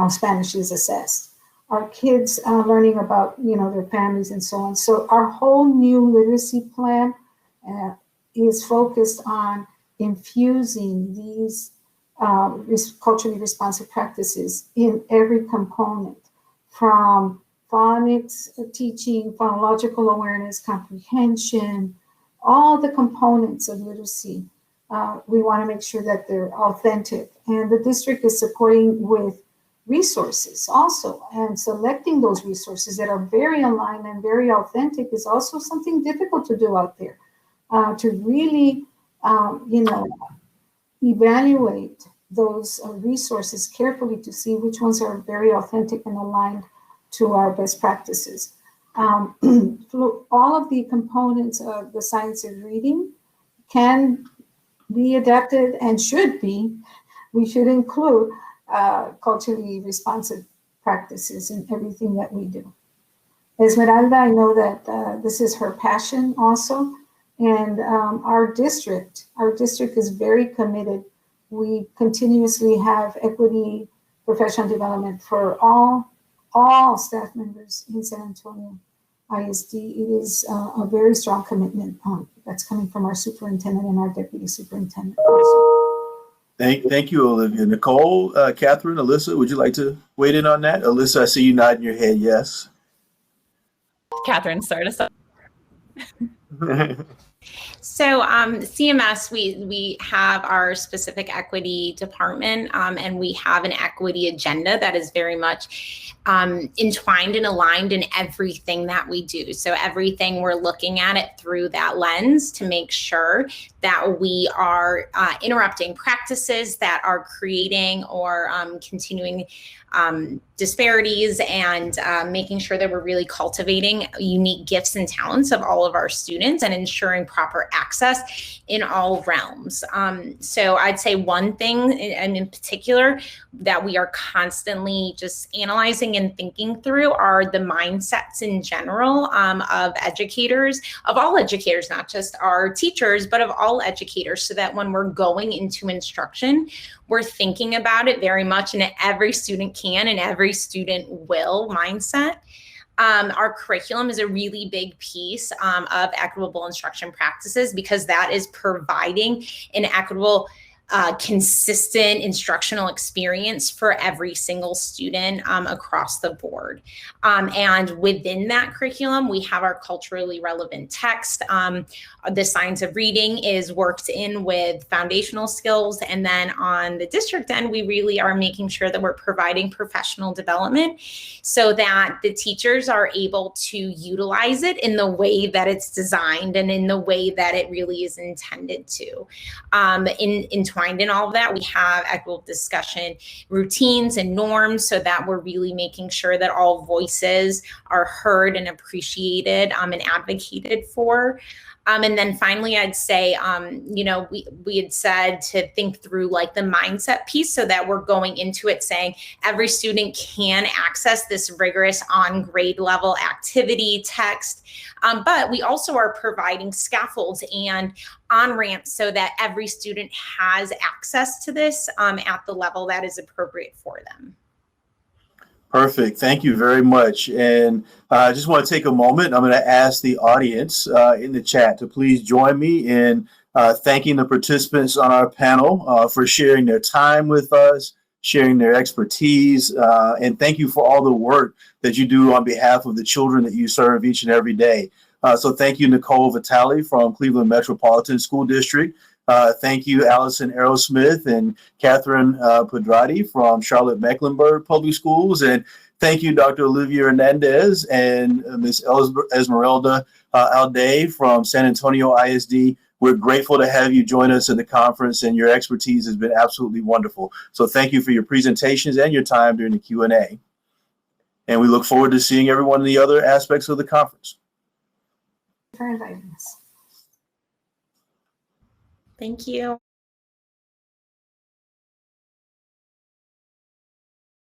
Spanish is assessed? Are kids learning about, their families and so on? So our whole new literacy plan is focused on infusing these culturally responsive practices in every component, from phonics teaching, phonological awareness, comprehension, all the components of literacy. We want to make sure that they're authentic. And the district is supporting with resources also, and selecting those resources that are very aligned and very authentic is also something difficult to do out there. To really, evaluate those resources carefully to see which ones are very authentic and aligned to our best practices. All of the components of the science of reading can be adapted and should be. We should include culturally responsive practices in everything that we do. Esmeralda, I know that this is her passion also. And our district is very committed. We continuously have equity professional development for all staff members in San Antonio ISD. It is a very strong commitment that's coming from our superintendent and our deputy superintendent also. Thank you, Olivia. Nicole, Catherine, Alyssa, would you like to weigh in on that? Alyssa, I see you nodding your head yes. Catherine, start us off. So CMS, we have our specific equity department, and we have an equity agenda that is very much entwined and aligned in everything that we do. So everything, we're looking at it through that lens to make sure that we are interrupting practices that are creating or continuing disparities, and making sure that we're really cultivating unique gifts and talents of all of our students and ensuring proper access in all realms. So I'd say one thing, and in particular, that we are constantly just analyzing and thinking through are the mindsets in general of educators, of all educators, not just our teachers, but of all educators, so that when we're going into instruction, we're thinking about it very much in an every student can and every student will mindset. Our curriculum is a really big piece of equitable instruction practices, because that is providing an equitable consistent instructional experience for every single student across the board. And within that curriculum, we have our culturally relevant text. The science of reading is worked in with foundational skills. And then on the district end, we really are making sure that we're providing professional development so that the teachers are able to utilize it in the way that it's designed and in the way that it really is intended to. Entwined in all of that, we have equitable discussion routines and norms so that we're really making sure that all voices are heard and appreciated and advocated for. And then finally, I'd say, we had said to think through like the mindset piece so that we're going into it saying every student can access this rigorous on grade level activity text. But we also are providing scaffolds and on-ramps so that every student has access to this at the level that is appropriate for them. Perfect. Thank you very much. And I just want to take a moment. I'm going to ask the audience in the chat to please join me in thanking the participants on our panel for sharing their time with us, sharing their expertise, and thank you for all the work that you do on behalf of the children that you serve each and every day. So thank you, Nicole Vitale from Cleveland Metropolitan School District. Thank you, Allison Aerosmith and Catherine Pedrati from Charlotte-Mecklenburg Public Schools. And thank you, Dr. Olivia Hernandez and Ms. Esmeralda Alday from San Antonio ISD. We're grateful to have you join us at the conference, and your expertise has been absolutely wonderful. So thank you for your presentations and your time during the Q&A. And we look forward to seeing everyone in the other aspects of the conference. For inviting us. Thank you.